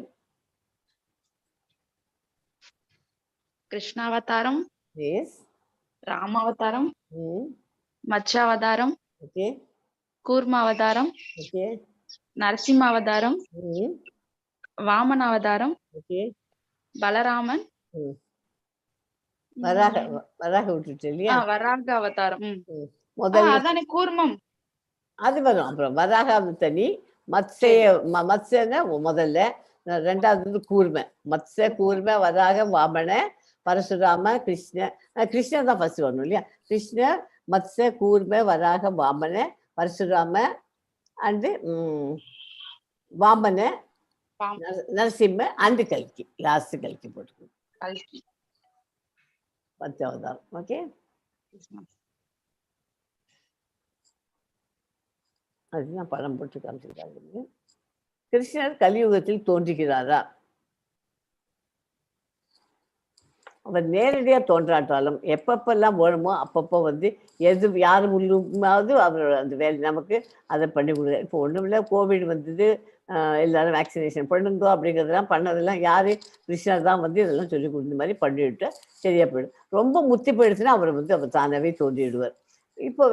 கிருஷ்ணாவதாரம், ராமாவதாரம், மத்ஸ்யாவதாரம், ஓகே, கூர்மாவதாரம், ஓகே, நரசிம்மாவதாரம், வாமனாவதாரம், ஓகே, பலராமன், வராக விட்டுட்டு இல்லையா? வராக அவதாரம். முதல்ல அதானே கூர்மம், அது வரும். அப்புறம் வராக தனி, மத்ஸ்யன முதல்ல, ரெண்டாவது கூர்ம. மத்ஸ்ய, கூர்ம, வராக, வாமன, பரசுராம, கிருஷ்ண தான் ஃபர்ஸ்ட் வரணும் இல்லையா? கிருஷ்ண, மத்ஸ்ய, கூர்ம, வராக, வாமன, பரசுராம அண்டு வாமன, நரசிம்ம அண்டு கல்கி. லாஸ்ட் கல்கி போட்டுக்கணும். 10 அவதாரம். ஓகே, அதுதான் படம் போட்டு காமிச்சிருக்காங்க. கிருஷ்ணர் கலியுகத்தில் தோன்றுகிறாரா? அவர் நேரடியா தோன்றாட்டாலும் எப்பப்பெல்லாம் வேணுமோ அப்பப்போ எது யார் மூலமாவது அவர் அந்த வேலை நமக்கு அதை பண்ணி கொடுக்குறாரு. இப்போ ஒன்றும் இல்லை, கோவிட் வந்தது, எல்லாரும் வேக்சினேஷன் பண்ணுங்க அப்படிங்கிறதெல்லாம் பண்ணதெல்லாம் யாரு? கிருஷ்ணர் தான் இதெல்லாம் சொல்லி கொடுத்த மாதிரி பண்ணிவிட்டு சரியா போயிடும். ரொம்ப முத்தி போயிடுச்சுன்னா அவர் அவர் தானாவே தோன்றிடுவார். இப்போ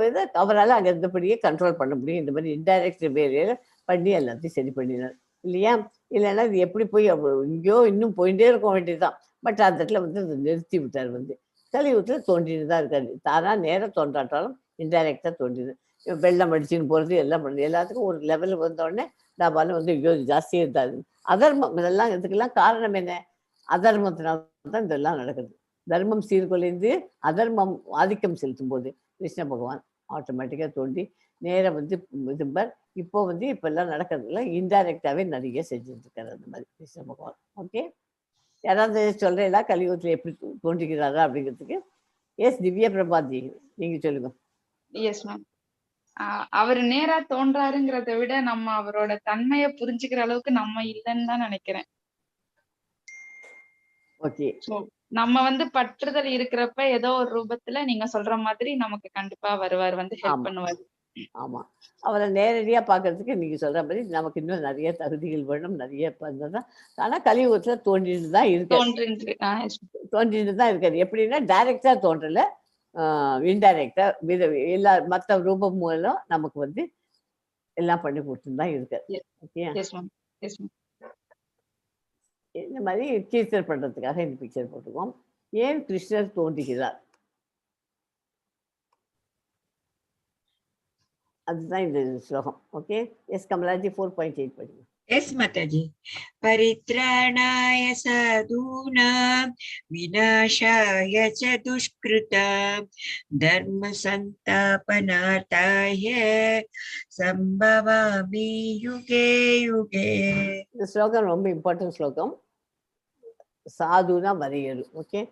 அவரால் அங்கே இருந்தபடியே கண்ட்ரோல் பண்ண முடியும். இந்த மாதிரி இன்டைரக்ட் வேலையில பண்ணி எல்லாத்தையும் சரி பண்ணினார் இல்லையா? இல்லைன்னா இது எப்படி போய் இங்கேயோ இன்னும் போயிட்டே இருக்க வேண்டியதுதான். பட் அந்த இடத்துல அதை நிறுத்தி விட்டார். கலியுகத்தில் தோன்றிட்டு தான் இருக்காரு. தானா நேரம் தோன்றாட்டாலும் இன்டைரக்டாக தோன்றிது. வெள்ளம் அடிச்சுன்னு போகிறது எல்லாம் பண்ணுறது எல்லாத்துக்கும் ஒரு லெவலில் வந்தோடனே டாபாலும் ஐயோ ஜாஸ்தியாக இருந்தாரு. அதர்மம் இதெல்லாம் இதுக்கெல்லாம் காரணம் என்ன? அதர்மத்தினால தான் இதெல்லாம் நடக்குது. தர்மம் சீர்குலைந்து அதர்மம் ஆதிக்கம் செலுத்தும் போது கிருஷ்ண பகவான் ஆட்டோமேட்டிக்காக தோண்டி நேரம் இதுபார். இப்போ இப்பெல்லாம் நடக்கிறதுல இன்டைரக்டாகவே நிறைய செஞ்சுட்டு இருக்காரு அந்த மாதிரி கிருஷ்ண பகவான். ஓகே, யாராவது சொல்றீங்களா கலியுகத்தில் எப்படி தோன்றுகிறாரா அப்படிங்கிறதுக்கு? எஸ் திவ்யா பிரபாதி, நீங்க சொல்லுங்க. Yes ma'am. அவர் நேரா தோன்றாருங்கிறத விட நம்ம அவரோட தன்மையை புரிஞ்சுக்கிற அளவுக்கு நம்ம இல்லைன்னு தான் நினைக்கிறேன். ஓகே. நம்ம வந்து பற்றுதல் இருக்கிறப்ப ஏதோ ஒரு ரூபத்துல நீங்க சொல்ற மாதிரி நமக்கு கண்டிப்பா வருவார், வந்து ஹெல்ப் பண்ணுவார். ஆமா, அவரை நேரடியா பாக்குறதுக்கு நீங்க சொல்ற மாதிரி நமக்கு இன்னும் நிறைய தகுதிகள் வேணும், நிறைய பண்ணதான். ஆனா கலியுகத்துல தோன்றிட்டு தான் இருக்கு, தோன்றிட்டு தான் இருக்காது. எப்படின்னா டைரக்டா தோன்றல, இன்டைரக்டா எல்லா மற்ற ரூபம் மூலம் நமக்கு வந்து எல்லாம் பண்ணி கொடுத்துன்னு தான் இருக்கு. ஓகே, இந்த மாதிரி டீச்சர் பண்றதுக்காக இந்த பிக்சர் போட்டுக்குவோம். ஏன் கிருஷ்ணர் தோன்றுகிறார், அதுதான் இந்த ஸ்லோகம். ஓகே, எஸ் கமலாஜி 4.8 படிங்க. எஸ் மாதாஜி. பரித்ராணாய சாதூனாம் விநாசாய ச துஷ்கிருதாம் தர்ம சந்தாபனார்த்தாய சம்பவாமி யுகே யுகே. இந்த ஸ்லோகம் ரொம்ப இம்பார்ட்டன்ட் ஸ்லோகம். சாதுனா வரையறு. ஓகே,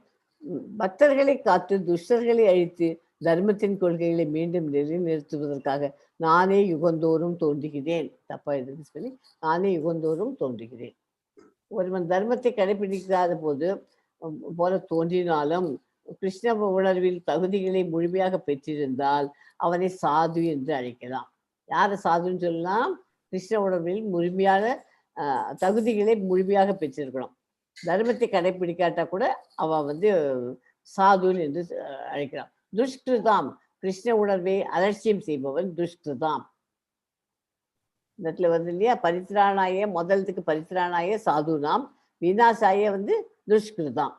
பக்தர்களை காத்து துஷ்டர்களை அழித்து தர்மத்தின் கொள்கைகளை மீண்டும் நிலைநிறுத்துவதற்காக நானே யுகந்தோறும் தோன்றுகிறேன். தப்பா எதுக்கு சொல்லி நானே யுகந்தோறும் தோன்றுகிறேன். ஒருவன் தர்மத்தை கடைபிடிக்காத போல தோன்றினாலும் கிருஷ்ண உணர்வில் தகுதிகளை முழுமையாக பெற்றிருந்தால் அவனை சாது என்று அழைக்கலாம். யாரை சாதுன்னு சொல்லலாம்? கிருஷ்ண உணர்வில் முழுமையான தகுதிகளை முழுமையாக பெற்றிருக்கணும். தர்மத்தை கடைபிடிக்காட்டா கூட அவன் வந்து சாதுன்னு என்று அழைக்கலாம். துஷ்கிருதாம், கிருஷ்ண உணர்வை அலட்சியம் செய்பவன் துஷ்கிருதாம். இந்த இடத்துல வந்து இல்லையா, பரித்ராணாய முதலத்துக்கு பரித்ராணாய சாதுனாம், விநாசாய வந்து துஷ்கிருதாம்.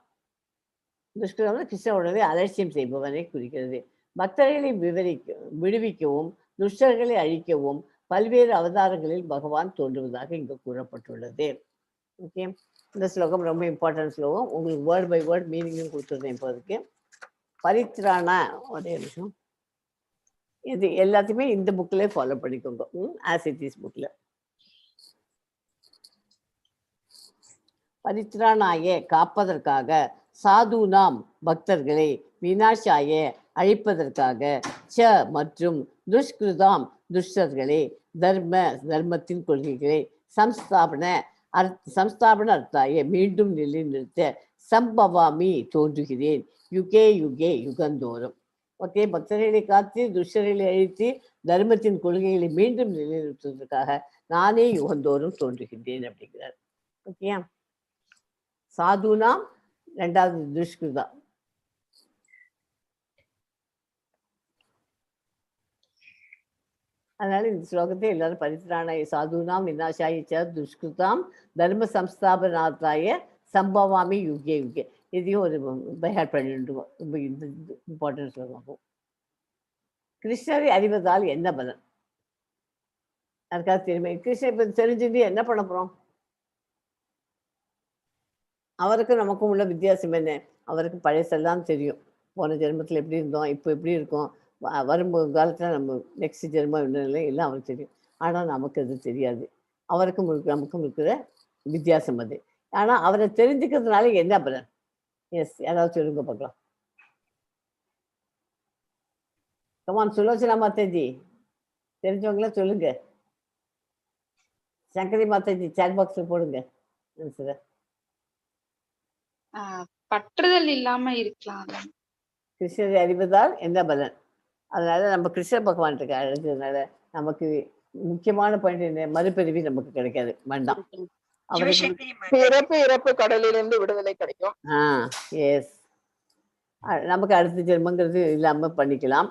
துஷ்கிருதம் வந்து கிருஷ்ண உணர்வை அலட்சியம் செய்பவனை குறிக்கிறது. பக்தர்களை விடுவிக்கவும் துஷ்டர்களை அழிக்கவும் பல்வேறு அவதாரங்களில் பகவான் தோன்றுவதாக இங்கு கூறப்பட்டுள்ளது. ஓகே, இந்த ஸ்லோகம் ரொம்ப இம்பார்ட்டன்ட் ஸ்லோகம். உங்களுக்கு வேர்ட் பை வேர்ட் மீனிங்கும் கொடுத்துருந்தேன். இப்போதைக்கு பரித்ராணா ஒரே விஷயம், இது எல்லாத்தையுமே இந்த புக்ல ஃபாலோ பண்ணிக்கோங்க, ஆஸ் இட் இஸ் புக்ல. பரித்ராணாய காப்பதற்காக, சாதுனாம் பக்தர்களை, விநாசாய அழிப்பதற்காக, ச மற்றும் துஷ்கிருதாம் துஷ்டர்களை, தர்மத்தின் கொள்கைகளை, சம்ஸ்தாபன அர்த்தாய மீண்டும் நிலைநிறுத்த, சம்பவாமி தோன்றுகிறேன், யுகே யுகே யுகந்தோறும். ஓகே, பக்தர்களை காத்து துஷ்டர்களை அழித்து தர்மத்தின் கொள்கைகளை மீண்டும் நிலைநிறுத்துவதற்காக நானே யுகந்தோறும் தோன்றுகின்றேன் அப்படிங்கிறார். ஓகே, சாதுனாம் ரெண்டாவது துஷ்கிருதா. அதனால இந்த ஸ்லோகத்தை எல்லாரும் பரித்ராணாய சாதுனாம் விநாசாய ச துஷ்கிருதாம் தர்ம சம்ஸ்தாபனார்த்தாய சம்பவாமி யுகே யுகே, இதையும் ஒரு பைஹார்ட் பண்ணிட்டுருவோம். ரொம்ப இம்பார்ட்டன்ட் ஸ்லோகம். கிருஷ்ணரை அறிவதால் என்ன பலன்? அதுக்காக தெரியுமா? கிருஷ்ணர் இப்ப தெரிஞ்சுட்டு என்ன பண்ண போறோம்? அவருக்கும் நமக்கும் உள்ள வித்தியாசம் என்ன? அவருக்கு பழையசெல்லாம் தெரியும். போன ஜென்மத்தில் எப்படி இருந்தோம், இப்போ எப்படி இருக்கோம், வரும் காலத்தில் நம்ம நெக்ஸ்ட் ஜென்மம் என்ன எல்லாம் அவருக்கு தெரியும். ஆனால் நமக்கு அது தெரியாது. அவருக்கும் நமக்கும் இருக்கிற வித்தியாசம் அது. ஆனால் அவரை தெரிஞ்சுக்கிறதுனால என்ன பலன்? எஸ், யாராவது சொல்லுங்க பார்க்கலாம். கமான் சுலோச்சனா மாதாஜி, தெரிஞ்சவங்களா சொல்லுங்க. சங்கரி மாதாஜி சாட் பாக்ஸ்ல போடுங்க. பற்றுதல் இல்லாம இருக்கலாம். கிருஷ்ணரை அறிவதால் என்ன பலன்? அதனால நம்ம கிருஷ்ண பகவான்கிட்ட அழைச்சதுனால நமக்கு முக்கியமான பாயிண்ட் என்ன? மறுபிறவி நமக்கு கிடைக்காது, வேண்டாம். பிறப்பு இறப்பு கடலிலிருந்து விடுதலை கிடைக்கும். எஸ், நமக்கு அடுத்த ஜென்மங்கிறது இல்லாம பண்ணிக்கலாம்.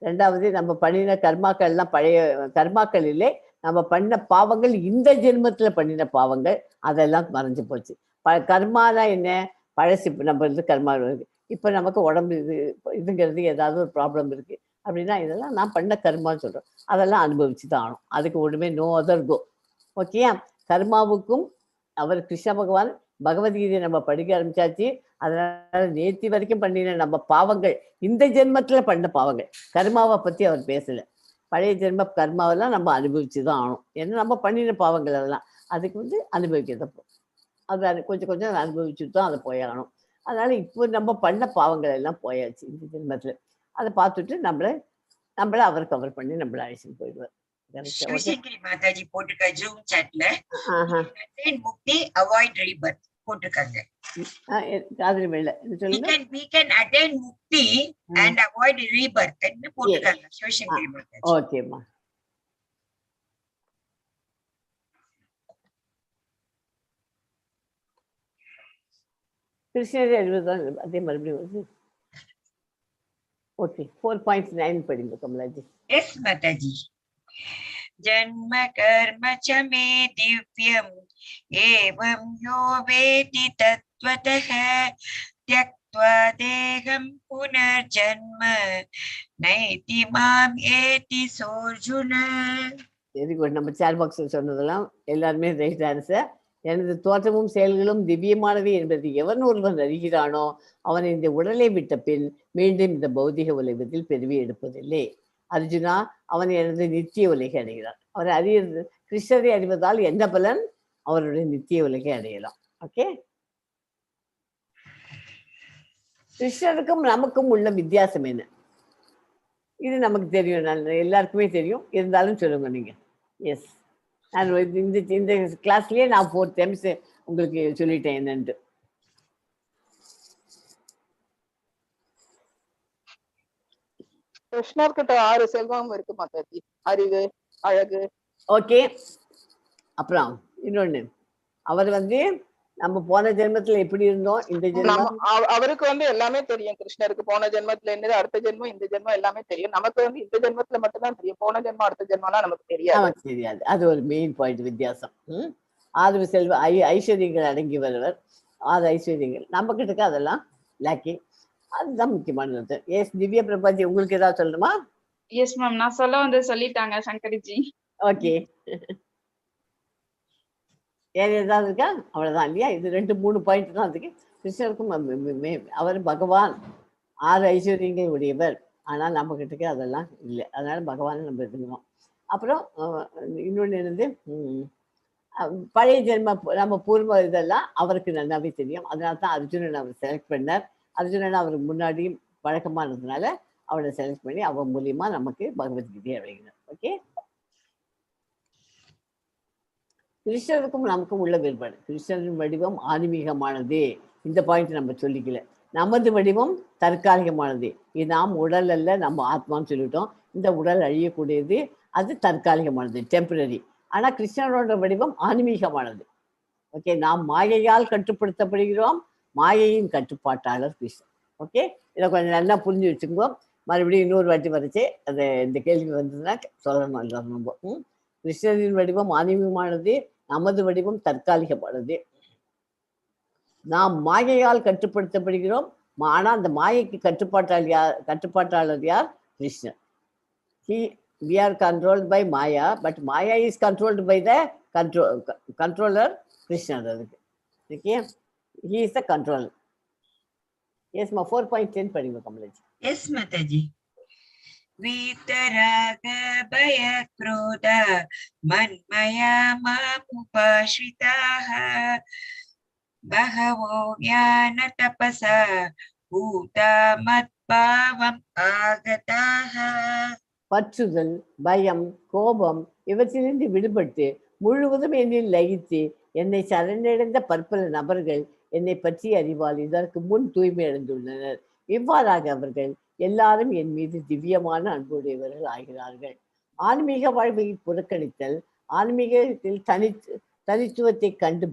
ரெண்டாவது, நம்ம பண்ணின கர்மாக்கள் எல்லாம் பழைய கர்மாக்கள் இல்லை, நம்ம பண்ண பாவங்கள் இந்த ஜென்மத்துல பண்ணின பாவங்கள் அதெல்லாம் மறைஞ்சு போச்சு. கர்மானா என்ன? பழசு. நம்ம இருந்து கர்மா இருக்கு. இப்ப நமக்கு உடம்பு இதுங்கிறது ஏதாவது ஒரு ப்ராப்ளம் இருக்கு அப்படின்னா இதெல்லாம் நான் பண்ண கர்மான்னு சொல்றோம். அதெல்லாம் அனுபவிச்சு தான் ஆகணும். அதுக்கு ஒன்றுமே நோ அதர் கோ. ஓகே, கர்மாவுக்கும் அவர் கிருஷ்ண பகவான் பகவத்கீதையை நம்ம படிக்க ஆரம்பிச்சாச்சு. அதனால நேற்று வரைக்கும் பண்ணின நம்ம பாவங்கள், இந்த ஜென்மத்துல பண்ண பாவங்கள், கர்மாவை பத்தி அவர் பேசல. பழைய ஜென்ம கர்மாவெல்லாம் நம்ம அனுபவிச்சுதான் ஆகணும். ஏன்னா நம்ம பண்ணின பாவங்கள் அதெல்லாம் அதுக்கு வந்து அனுபவிக்கிறதப்போ அது கொஞ்சம் கொஞ்சம் அனுபவிச்சுட்டு தான் அதை போயாகணும். அதனால இப்போ நம்ம பண்ண பாவங்கள் எல்லாம் போயாச்சு இந்த ஜென்மத்துல. அதை பார்த்துட்டு நம்மளை நம்மள அவர் கவர் பண்ணி நம்மள அழைச்சிட்டு போயிடுவார். சிவசங்கரி மாதாஜி போட்டிருக்க ஜூம் சாட்ல முக்தி அவாய்ட் ரீபர்த் போட்டிருக்காங்க. காதலி வெள்ள சொல்லுங்க. we can attain mukti and avoid rebirth ன்னு போட்டுருக்காங்க சிவசங்கரி மாதாஜி. ஓகேம்மா. கிருஷ்ணரே எழுதுதான் அதே மறுபடியும் வருது. ஓகே 4.9 படிங்க கமலாஜி. எஸ் மாதாஜி. जन्म कर्म च मे दिव्यम् एवं यो वेति तत्त्वतः त्यक्त्वा देहं पुनर्जन्म नैति माम् एति सोऽर्जुन. Very good. நம்ம சேர் பாக்ஸில் சொன்னதெல்லாம் எல்லாருமே ரைட் ஆன்சர். எனது தோற்றமும் செயல்களும் திவ்யமானவை என்பதை எவன் ஒருவன் அறிகிறானோ அவன் இந்த உடலை விட்ட பின் மீண்டும் இந்த பௌதிக உலகத்தில் பெருவி எடுப்பதில்லை. அர்ஜுனா, அவன் எனது நித்திய உலகை அடைகிறான். அவர் அறியறது கிருஷ்ணரை அறிவதால் என்ன பலன்? அவருடைய நித்திய உலகை அடையலாம். ஓகே. கிருஷ்ணருக்கும் நமக்கும் உள்ள வித்தியாசம் என்ன? இது நமக்கு தெரியும், எல்லாருக்குமே தெரியும். இருந்தாலும் சொல்லுங்க நீங்க. எஸ், நான் இந்த கிளாஸ்லயே நான் 4 டைம்ஸ் உங்களுக்கு சொல்லிட்டேன் என்னன்ட்டு. கிருஷ்ணர்கிட்ட 6 செல்வம் இருக்கு மாதாஜி. அறிவு, அழகு. ஓகே. அப்புறம் இன்னொன்னு, அவர் நம்ம போன ஜென்மத்துல எப்படி இருந்தோம், இந்த ஜென்மம் அவருக்கு எல்லாமே தெரியும். கிருஷ்ணருக்கு போன ஜென்மத்துல என்னது, அடுத்த ஜென்மம், இந்த ஜென்மம் எல்லாமே தெரியும். நமக்கு இந்த ஜென்மத்துல மட்டும்தான் தெரியும். போன ஜென்மம் அடுத்த ஜென்மம்லாம் நமக்கு தெரியாது. அது ஒரு மெயின் பாயிண்ட் வித்தியாசம். 6 செல்வ ஐஸ்வர்யங்கள் அடங்கி வருவர். 6 ஐஸ்வர்யங்கள் நம்ம கிட்ட அதெல்லாம் லேக்கிங். அதுதான் முக்கியமானது. எஸ் திவ்யா பிரபாஜி, உங்களுக்கு ஏதாவது சொல்லணுமா? எஸ் மேம், நான் சொல்ல சொல்லிட்டாங்க சங்கரிஜி. ஓகே. வேற ஏதாவது இருக்கா? அவ்வளவுதான் இல்லையா? இது 2-3 பாயிண்ட் தான் அதுக்கு. கிருஷ்ணருக்கும் அவர் பகவான் 6 ஐஸ்வர்யங்கள் உடையவர். ஆனால் நம்ம கிட்டக்க அதெல்லாம் இல்லை. அதனால பகவானை நம்ம எடுத்துக்கணும். அப்புறம் இன்னொன்று என்னது, பழைய ஜென்ம நம்ம பூர்வ இதெல்லாம் அவருக்கு நல்லாவே தெரியும். அதனால தான் அர்ஜுனன் அவர் செலக்ட் பண்ணார். அர்ஜுனன் அவருக்கு முன்னாடி பழக்கமா இருந்ததுனால அவனை செலக்ட் பண்ணி அவன் மூலியமா நமக்கு பகவத்கீதையை அடைகிறார். ஓகே. கிருஷ்ணருக்கும் நமக்கும் உள்ள வேறுபாடு. கிருஷ்ணரின் வடிவம் ஆன்மீகமானது. இந்த பாயிண்ட் நம்ம சொல்லிக்கல. நமது வடிவம் தற்காலிகமானது. இது நாம் உடல் அல்ல, நம்ம ஆத்மான்னு சொல்லிட்டோம். இந்த உடல் அழியக்கூடியது, அது தற்காலிகமானது, டெம்பரரி. ஆனா கிருஷ்ணரோட வடிவம் ஆன்மீகமானது. ஓகே. நாம் மாயையால் கட்டுப்படுத்தப்படுகிறோம். மாயையின் கட்டுப்பாட்டாளர் கிருஷ்ணன். ஓகே. இதை கொஞ்சம் நல்லா புரிஞ்சு வச்சுக்கோ. மறுபடியும் இன்னொரு வாட்டி வரைச்சே அதை இந்த கேள்வி வந்ததுன்னா சொல்லணும் எல்லாரும். நம்ம கிருஷ்ணரின் வடிவம் ஆன்மீகமானது, நமது வடிவம் தற்காலிகமானது. நாம் மாயையால் கட்டுப்படுத்தப்படுகிறோம். ஆனா அந்த மாயைக்கு கட்டுப்பாட்டாளர் யார்? Krishnan. We are controlled by Maya, but Maya is controlled by the controller, Krishna. Okay? He is the controller. Yes, ma 4.10 padinga Kamalaji. Yes, Mataji. Vitaraga bhaya krodha manmaya mamupashritaha bahavo jnana tapasa bhuta matbhavam agataha. பற்றுதல், பயம், கோபம் இவற்றிலிருந்து விடுபட்டு முழுவதும் என்னில் லயித்து என்னை சரணடைந்த பற்பல நபர்கள் என்னை பற்றி அறிவால் இதற்கு முன் தூய்மை அடைந்துள்ளனர். இவ்வாறாக அவர்கள் எல்லாரும் என் மீது திவ்யமான அன்புடையவர்கள் ஆகிறார்கள். ஆன்மீக வாழ்வை புறக்கணித்தல், ஆன்மீகத்தில் தனித்துவத்தை கண்டு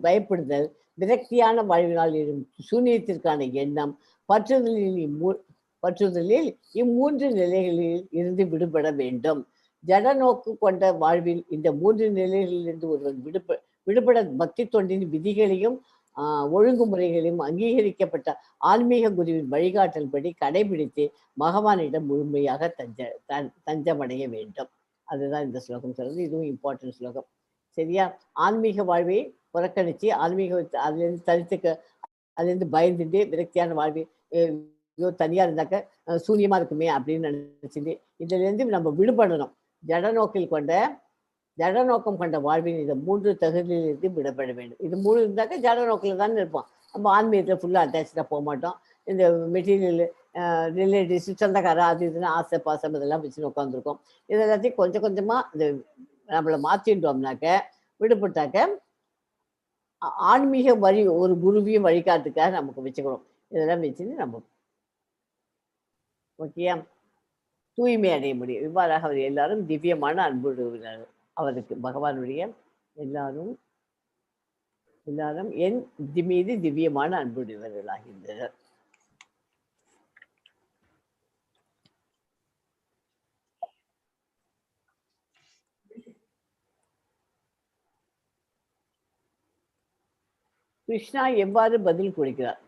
பயப்படுதல், விரக்தியான வாழ்வினால் எழும் சூன்யத்திற்கான எண்ணம், பற்றுதலில் இம்மூன்று நிலைகளில் இருந்து விடுபட வேண்டும். ஜட நோக்கு கொண்ட வாழ்வில் இந்த 3 நிலைகளிலிருந்து ஒருவன் விடுபட பக்தி தொண்டின் விதிகளையும் ஒழுங்குமுறைகளையும் அங்கீகரிக்கப்பட்ட ஆன்மீக குருவின் வழிகாட்டல் படி கடைபிடித்து பகவானிடம் முழுமையாக தஞ்சமடைய வேண்டும். அதுதான் இந்த ஸ்லோகம் சொல்றது. இதுவும் இம்பார்ட்டன்ட் ஸ்லோகம். சரியா? ஆன்மீக வாழ்வை புறக்கணிச்சு அதுலேருந்து பயந்துட்டு விரக்தியான வாழ்வை தனியா இருந்தாக்க சூன்யமா இருக்குமே அப்படின்னு நினைச்சிட்டு இதுல இருந்து நம்ம விடுபடணும். ஜட நோக்கம் கொண்ட வாழ்வின் இந்த 3 தகுதியிலிருந்து விடப்பட வேண்டும். இது 3 இருந்தாக்க ஜட நோக்கில் தானே இருப்போம். நம்ம ஆன்மீகத்தில் ஃபுல்லாக அட்டாச்சாக போக மாட்டோம். இந்த மெட்டீரியல் ரிலேட்டிவ்ஸ் சொந்தக்காரா அது இதுன்னு ஆசை பாசம் இதெல்லாம் வச்சுன்னு உட்காந்துருக்கோம். இது எல்லாத்தையும் கொஞ்சம் கொஞ்சமாக இந்த நம்மளை மாற்றிட்டோம்னாக்க விடுபட்டாக்க ஆன்மீக வழி ஒரு குருவியும் வழிகாட்டுக்காக நமக்கு வச்சுக்கணும். இதெல்லாம் வச்சுன்னு நம்ம ஓகேயா தூய்மை அடைய முடியும். இவ்வாறாக அவர் எல்லாரும் திவ்யமான அன்புடையவர். அவருக்கு பகவானுடைய எல்லாரும் என் மீது திவ்யமான அன்புடையவர்களாகின்றனர். கிருஷ்ணா எவ்வாறு பதில் கொடுக்கிறார்?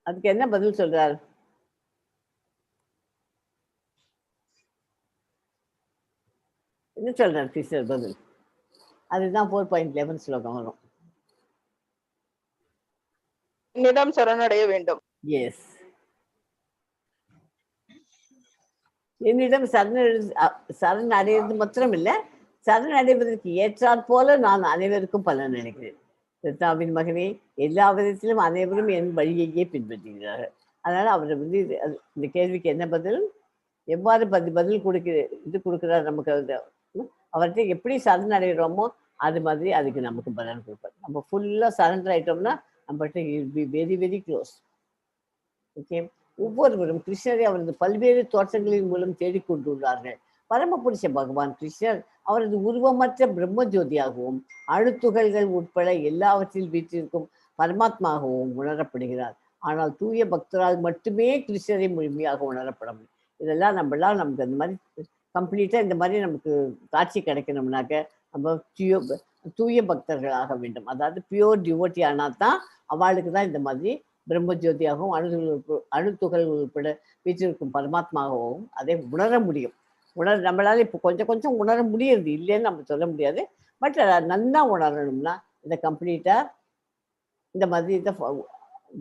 அதுக்கு என்ன பதில் சொல்றார்? என்ன சொல்றார் கிருஷ்ணர் பதில்? அதுதான் 4.11 ஸ்லோகம் வரும். என்னிடம் சரணடைய வேண்டும். எஸ், என்னிடம் சரண் அடைவது மாத்திரம் இல்லை, சரண் அடைவதற்கு ஏற்றாற் போல நான் அனைவருக்கும் பலன் நினைக்கிறேன். ரத்னாவின் மகனே, எல்லா விதத்திலும் அனைவரும் என் வழியையே பின்பற்றுகிறார்கள். அதனால அவர் வந்து இந்த கேள்விக்கு என்ன பதில், எவ்வாறு பதில் கொடுக்கிறார் நமக்கு, அவர்கிட்ட எப்படி சரண் அடைகிறோமோ அது மாதிரி அதுக்கு நமக்கு பலன் கொடுப்பார். நம்ம ஃபுல்லா சரண்டர் ஆயிட்டோம்னா நம்மகிட்ட be very very close. Okay, ஒவ்வொருவரும் கிருஷ்ணரை அவரது பல்வேறு தோற்றங்களின் மூலம் தேடிக்கொண்டுள்ளார்கள். பரமபுருஷ பகவான் கிருஷ்ணர் அவரது உருவமற்ற பிரம்ம ஜோதியாகவும் அணுத்துகள்கள் உட்பட எல்லாவற்றில் வீற்றிருக்கும் பரமாத்மாகவும் உணரப்படுகிறார். ஆனால் தூய பக்தரால் மட்டுமே கிருஷ்ணரை முழுமையாக உணரப்பட முடியும். இதெல்லாம் நம்மளாம் நமக்கு அந்த மாதிரி கம்ப்ளீட்டா இந்த மாதிரி நமக்கு காட்சி கிடைக்கணும்னாக்க நம்ம தூய பக்தர்களாக வேண்டும். அதாவது பியோர் டிவோட்டி ஆனால் தான் அவளுக்கு தான் இந்த மாதிரி பிரம்ம ஜோதியாகவும் அணுத்துகள் உட்பட வீற்றிருக்கும் பரமாத்மாகவும் அதை உணர முடியும். நம்மளால இப்போ கொஞ்சம் உணர முடியுது, இல்லைன்னு நம்ம சொல்ல முடியாது. பட் நல்லா உணரணும்னா இதை கம்ப்ளீட்டா இந்த மாதிரி இதை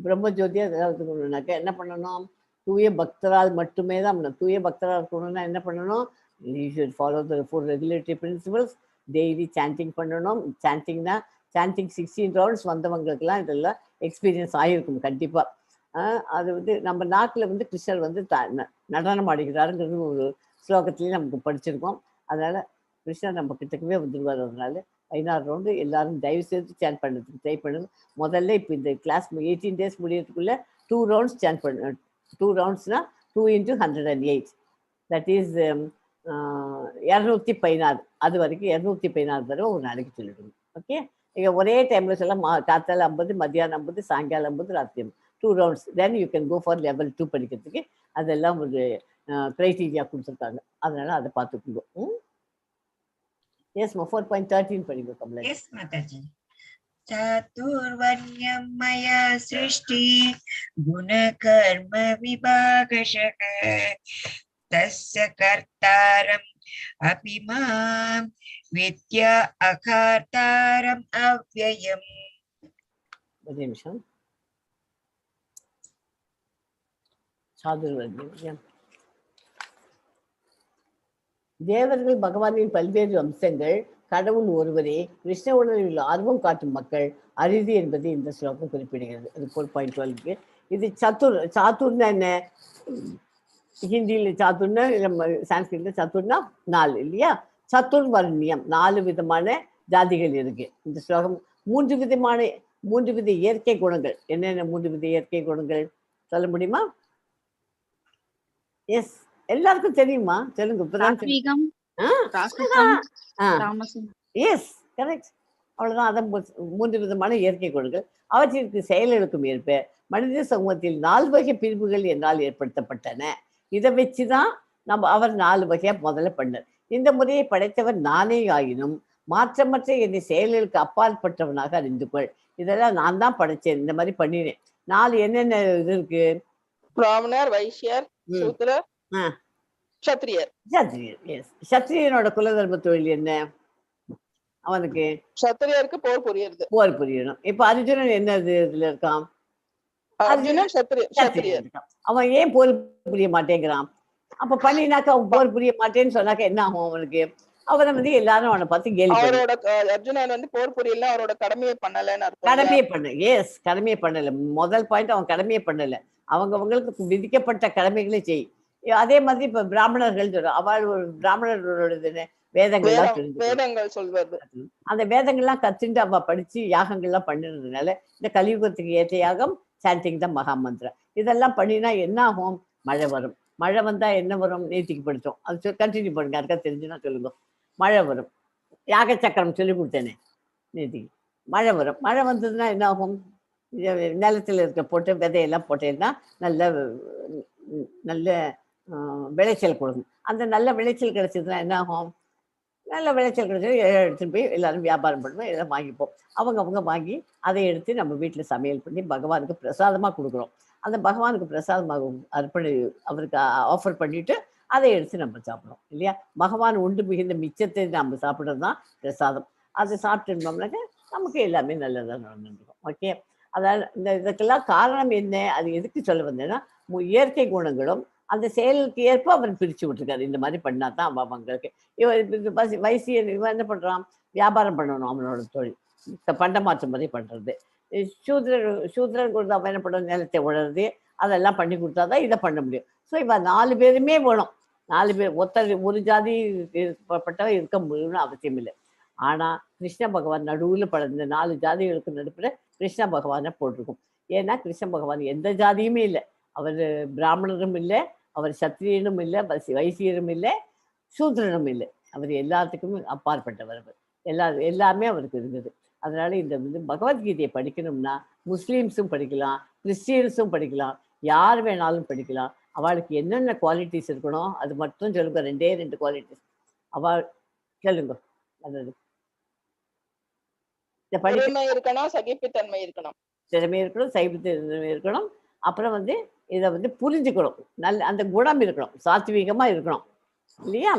பிரம்ம ஜோதியா இருக்கணும்னாக்க என்ன பண்ணணும்? தூய பக்தரால் மட்டுமே தான் பண்ணணும். தூய பக்தராக இருக்கணும்னா என்ன பண்ணணும்? You should follow the 4 regulatory principles. Daily sanding பண்ணணும். சாண்டிங் 16 ரவுண்ட்ஸ் வந்தவங்களுக்கெல்லாம் இதெல்லாம் எக்ஸ்பீரியன்ஸ் ஆகிருக்கும் கண்டிப்பாக. அது வந்து நம்ம நாட்டில் வந்து கிருஷ்ணர் வந்து நடனம் ஆடுகிறாருங்கிறது ஒரு ஸ்லோகத்துலேயும் நமக்கு படிச்சிருக்கோம். அதனால் கிருஷ்ணர் நம்ம கிட்டக்கவே வந்துடுவார். அதனால 16 ரவுண்டு எல்லாரும் தயவு செய்து சேன் பண்ணுறதுக்கு ட்ரை பண்ணுங்க. முதல்ல இப்போ இந்த கிளாஸ் 18 days முடியறதுக்குள்ளே 2 rounds சேன் பண்ண. 2 roundsனா 2 × 108, தட் இஸ் 216. அது வரைக்கும் 216 தடவை ஒரு நாளைக்கு சொல்லிடுங்க. ஓகே, இங்கே ஒரே டைமில் சொல்ல காத்தால 50, மத்தியானம் 50, சாயங்காலம் 50, ராத்திரி 2 rounds. Then you can go for level 2 படிக்கிறதுக்கு. அதெல்லாம் ஒரு க்ரைட்டீரியா கொடுத்துருக்காங்க. அதனால அதை பார்த்துக்கோங்க. எஸ் 4.13 படிங்க கமலா. எஸ் மாதாஜி. चातुर्वर्ण्यं मया सृष्टि गुणकर्म विभागशः तस्य कर्तारम् अपि मां विद्या अकर्तारम् अव्ययम्. ஒரு நிமிஷம். சாதுர்வர்ணியம். தேவர்கள் பகவானின் பல்வேறு அம்சங்கள், கடவுள் ஒருவரே, கிருஷ்ண உணர்வில் ஆர்வம் காட்டும் மக்கள் அரிது என்பதை இந்த ஸ்லோகம் குறிப்பிடுகிறது. அது 4.12. இது சாத்துர்னா என்ன? ஹிந்தியில் சாத்துர்னா, சான்ஸ்கிரிட்ல சத்துர்னா 4 இல்லையா? சத்துர்வர்ணியம் 4 விதமான ஜாதிகள் இருக்கு. இந்த ஸ்லோகம் 3 வித இயற்கை குணங்கள். என்னென்ன 3 வித இயற்கை குணங்கள் சொல்ல முடியுமா? எஸ், எல்லாருக்கும் தெரியுமா? சொல்லுங்க. Yes, correct. அவ்வளவுதான். அதான் 3 விதமான இயற்கை குணங்கள். அவற்றிற்கு செயல்களுக்கும் ஏற்ப மனித சமூகத்தில் 4 வகை பிரிவுகள் என்றால் ஏற்படுத்தப்பட்டன. இதை வச்சுதான் அவர் 4 வகையா முதல்ல பண்ணார். இந்த முறையை படைத்தவர் நானே ஆயினும் மாற்றமற்ற என்னை செயல்களுக்கு அப்பாற்பட்டவனாக அறிந்து கொள். இதெல்லாம் நான் தான் படைச்சேன், இந்த மாதிரி பண்ணினேன். 4 என்னென்ன இது இருக்கு? பிராமணர், வைசியர், சூத்திரர், சத்திரியர். எஸ். சத்திரியனோட குலதர்ம தொழில் என்ன? அவனுக்கு சத்திரியருக்கு போர் புரியணும். இப்ப அர்ஜுனன் என்ன இதுல இருக்கான்? அர்ஜுனன் சத்திரியர். அவன் ஏன் போர் புரிய மாட்டேங்கிறான்? அப்ப பண்ணினாக்க அவன் போர் புரிய மாட்டேன்னு சொன்னாக்க என்ன ஆகும் அவனுக்கு? அவரை வந்து எல்லாரும் அவனை பார்த்து கேலி பண்ணு. அவரோட அர்ஜுனன் வந்து போர் புரியல, அவரோட கடமையை பண்ணலன்னு அர்த்தம். கடமையை பண்ண எஸ் கடமையை பண்ணல. முதல் பாயிண்ட் அவன் கடமையை பண்ணல. அவங்களுக்கு விதிக்கப்பட்ட கடமைகளை செய். அதே மாதிரி இப்ப பிராமணர்கள் சொல்ற அவள் பிராமணர்களோட வேதங்கள்லாம் வேதங்கள் சொல்வது, அந்த வேதங்கள்லாம் கத்துட்டு அவ படிச்சு யாகங்கள்லாம் பண்ணிருந்ததுனால இந்த கலியுகத்துக்கு ஏற்ற யாகம் சாண்டிங் தான் மகா மந்திரம். இதெல்லாம் பண்ணினா என்ன ஆகும்? மழை வரும். மழை வந்தா என்ன வரும்? நேத்திக்கு படித்தோம். அது கண்டினியூ பண்ணுங்க, யாருக்கா தெரிஞ்சுன்னா சொல்லுங்க. மழை வரும். யாக சக்கரம் சொல்லி கொடுத்தேனே நேத்திக்கு. மழை வரும். மழை வந்ததுன்னா என்ன ஆகும்? நிலத்துல இருக்க போட்டு விதையெல்லாம் போட்டேன்னா நல்ல நல்ல விளைச்சல் கொடுக்கும். அந்த நல்ல விளைச்சல் கிடைச்சதுன்னா என்ன ஆகும்? நல்ல விளைச்சல் கிடைச்சது எடுத்துட்டு போய் எல்லாரும் வியாபாரம் பண்ணுவோம், எல்லாம் வாங்கிப்போம். அவங்க வாங்கி அதை எடுத்து நம்ம வீட்டில் சமையல் பண்ணி பகவானுக்கு பிரசாதமாக கொடுக்குறோம். அந்த பகவானுக்கு பிரசாதமாக அவருக்கு ஆஃபர் பண்ணிட்டு அதை எடுத்து நம்ம சாப்பிடுறோம் இல்லையா? பகவான் உண்டு மிகுந்த மிச்சத்தை நம்ம சாப்பிட்றது தான் பிரசாதம். அதை சாப்பிட்டுருந்தோம்னாக்க நமக்கு எல்லாமே நல்லதாக நடந்துருக்கும். ஓகே, அதாவது இதுக்கெல்லாம் காரணம் என்ன? அது எதுக்கு சொல்ல வந்தேன்னா, இயற்கை குணங்களும் அந்த செயலுக்கு ஏற்ப அவர் பிரிச்சு விட்டுருக்காரு. இந்த மாதிரி பண்ணா தான் அவங்களுக்கு. வைசியன் இவன் என்ன பண்றான்? வியாபாரம் பண்ணணும், அவனோட தொழில் பண்டமாற்று மாதிரி பண்றது. சூத்திரன் கொடுத்து அவன் என்ன பண்ணுறது? நிலத்தை உழறது, அதெல்லாம் பண்ணி கொடுத்தாதான் இதை பண்ண முடியும். ஸோ இவன் 4 பேருமே வேணும். 4 பேர் ஒரு ஜாதி பட்டவன் இருக்க முடியும்னு அவசியம் இல்லை. ஆனா கிருஷ்ண பகவான் நடுவில் இந்த 4 ஜாதிகளுக்கு நடுப்புற கிருஷ்ண பகவானை போட்டிருக்கும். ஏன்னா கிருஷ்ண பகவான் எந்த ஜாதியுமே இல்லை. அவர் பிராமணரும் இல்லை, அவர் சத்திரியனும் இல்லை, வைசியரும் இல்லை, சூத்திரனும் இல்லை. அவர் எல்லாத்துக்குமே அப்பாற்பட்டவர். அவர் எல்லாமே அவருக்கு இருந்தது. அதனால இந்த பகவத்கீதையை படிக்கணும்னா முஸ்லீம்ஸும் படிக்கலாம், கிறிஸ்டியன்ஸும் படிக்கலாம், யார் வேணாலும் படிக்கலாம். அவளுக்கு என்னென்ன குவாலிட்டிஸ் இருக்கணும் அது மட்டும் சொல்லுங்க. 2 குவாலிட்டிஸ் அவள் சொல்லுங்க. அதாவது திறமை இருக்கணும், சகிப்புத்தன்மை இருக்கணும், திறமை இருக்கணும், சகிப்புத்தன்மை இருக்கணும். அப்புறம் இதை புரிஞ்சுக்கணும். நல்ல அந்த குணம் இருக்கணும், சாத்வீகமா இருக்கணும் இல்லையா?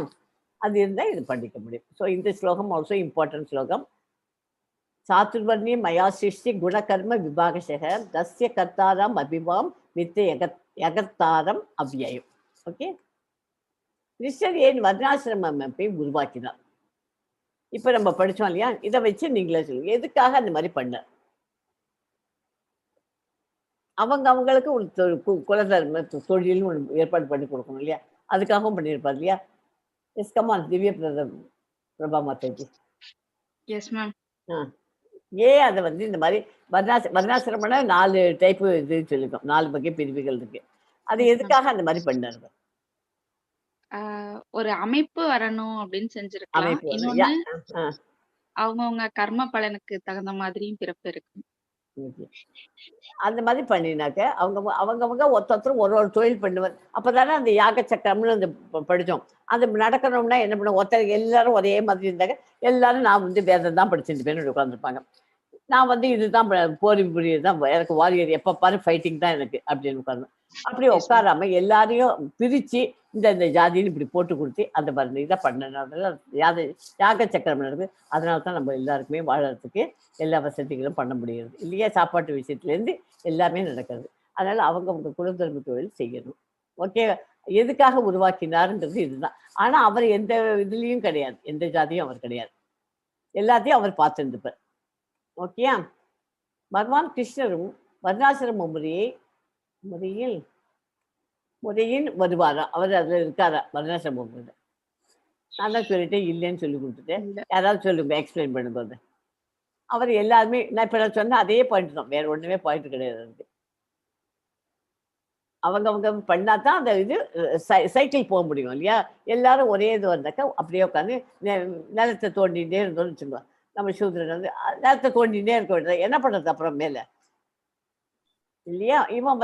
அது இருந்தால் இது படிக்க முடியும். ஸோ இந்த ஸ்லோகம் ஆல்சோ இம்பார்ட்டன்ட் ஸ்லோகம். சாத்துர்வர்ணிய மயா சிஷ்டி குணகர்ம விபாகசக தஸ்ய கர்த்தாரம் அபிவாம் வித் யகத்தாரம் அவ்யயம். ஓகே, கிருஷ்ணர் ஏன் வர்ணாசிரம அமைப்பை உருவாக்கினார்? இப்ப நம்ம படிச்சோம் இல்லையா? இதை வச்சு நீங்களே சொல்லுங்க, எதுக்காக அந்த மாதிரி பண்ணார்? அவங்களுக்கு ஒரு குலதர்ம தொழில்னு ஒன்று ஏற்பாடு பண்ணி கொடுக்கணும் இல்லையா? அதுக்காகவும் பண்ணியிருப்பார் இல்லையா? இஸ்கமான் திவ்ய பிரபா மாதாஜி. Yes ma'am. ஏன் அதை இந்த மாதிரி வர்ணாசிரமம்னா 4 டைப்பு இது சொல்லிருக்கோம், 4 வகை பிரிவுகள் இருக்கு. அது எதுக்காக அந்த மாதிரி பண்ணாரு? ஒரு அமைப்பு வரணும் அப்படின்னு செஞ்சிருக்கலாம். இன்னொன்னு அவங்கவுங்க கர்ம பலனுக்கு தகுந்த மாதிரியும் பிறப்பு இருக்கு. அந்த மாதிரி பண்ணினாக்க அவங்க ஒருத்தரும் ஒரு தொழில் பண்ணுவார். அப்பதானே அந்த யாக சக்கரம்னு அந்த படித்தோம். அது நடக்கணும்னா என்ன பண்ணுவோம்? ஒருத்தர் எல்லாரும் ஒரே மாதிரி இருந்தாங்க. எல்லாரும் நான் வேதம் தான் படிச்சுட்டு பேர் உட்காந்துருப்பாங்க. நான் இதுதான் போரி புரியதான், எனக்கு வாரியர் எப்போ பாரு ஃபைட்டிங் தான் எனக்கு அப்படின்னு உட்காந்து. அப்படி உட்காராம எல்லாரையும் பிரிச்சு இந்த ஜாதின்னு இப்படி போட்டு கொடுத்து அந்த மருந்து இதை பண்ணனால யாக சக்கரம் நடக்குது. அதனால தான் நம்ம எல்லாருக்குமே வாழறதுக்கு எல்லா வசதிகளும் பண்ண முடியாது இல்லையா? சாப்பாட்டு விஷயத்துலேருந்து எல்லாமே நடக்குது. அதனால அவங்க குலதர்ம தொழில் செய்யணும். ஓகே, எதுக்காக உருவாக்கினாருன்றது இதுதான். ஆனா அவர் எந்த இதுலேயும் கிடையாது, எந்த ஜாதியும் அவர் கிடையாது, எல்லாத்தையும் அவர் பார்த்துருந்துப்பார். ஓகே, பகவான் கிருஷ்ணரும் வர்ணாசிரம முறையில் வருவாரா? அவர் அதுல இருக்காரா வர்ணாசிரம முறையில? நான் தான் சொல்லிட்டேன் இல்லைன்னு சொல்லி கொடுத்துட்டேன். யாராவது சொல்லுங்க, எக்ஸ்பிளைன் பண்ணும்போது. அவர் எல்லாருமே நான் இப்ப நான் சொன்ன அதே பாயிண்ட் தான், வேற ஒண்ணுமே பாயிண்ட் கிடையாது. அவங்க பண்ணாதான் அந்த இது சைக்கிள் போக முடியும் இல்லையா? எல்லாரும் ஒரே இது வந்தாக்கா அப்படியே உட்காந்து நிலத்தை தோண்டிகிட்டே இருந்தோம்னு வச்சுக்கோங்க. நம்ம சூத்திரன் நிலத்தை தோண்டிகிட்டே இருக்க வேண்டியது, என்ன பண்றது அப்புறம் மேல இல்லையா? இவன்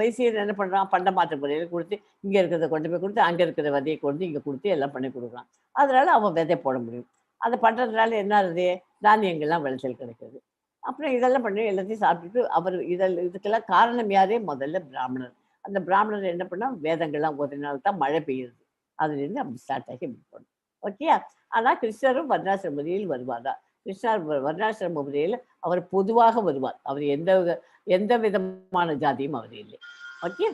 வைசியர் என்ன பண்றான்? பண்டமாற்று முறையில கொடுத்து இங்க இருக்கிறத கொண்டு போய் கொடுத்து அங்க இருக்கிற விதையை கொண்டு இங்க கொடுத்து எல்லாம் பண்ணி கொடுக்குறான். அதனால அவன் விதை போட முடியும். அதை பண்றதுனால என்ன ஆகுது? தானியங்கள்லாம் விளைச்சல் கிடைக்குது. அப்புறம் இதெல்லாம் பண்ணி எல்லாத்தையும் சாப்பிட்டுட்டு அவர் இதுக்கெல்லாம் காரணம் யாரே? முதல்ல பிராமணர். அந்த பிராமணர் என்ன பண்ணா வேதங்கள்லாம் ஓதினால்தான் மழை பெய்யுது. அதுலேருந்து அப்படி ஸ்டார்ட் ஆகி இப்படி போகணும். ஓகே, ஆனா கிருஷ்ணரும் வர்ணாசிரம முறையில் வருவாரா? கிருஷ்ணர் வர்ணாசிரம முறையில் அவர் பொதுவாக வருவார். அவர் எந்த விதமான ஜாதியும் அவர் இல்லை. ஓகே,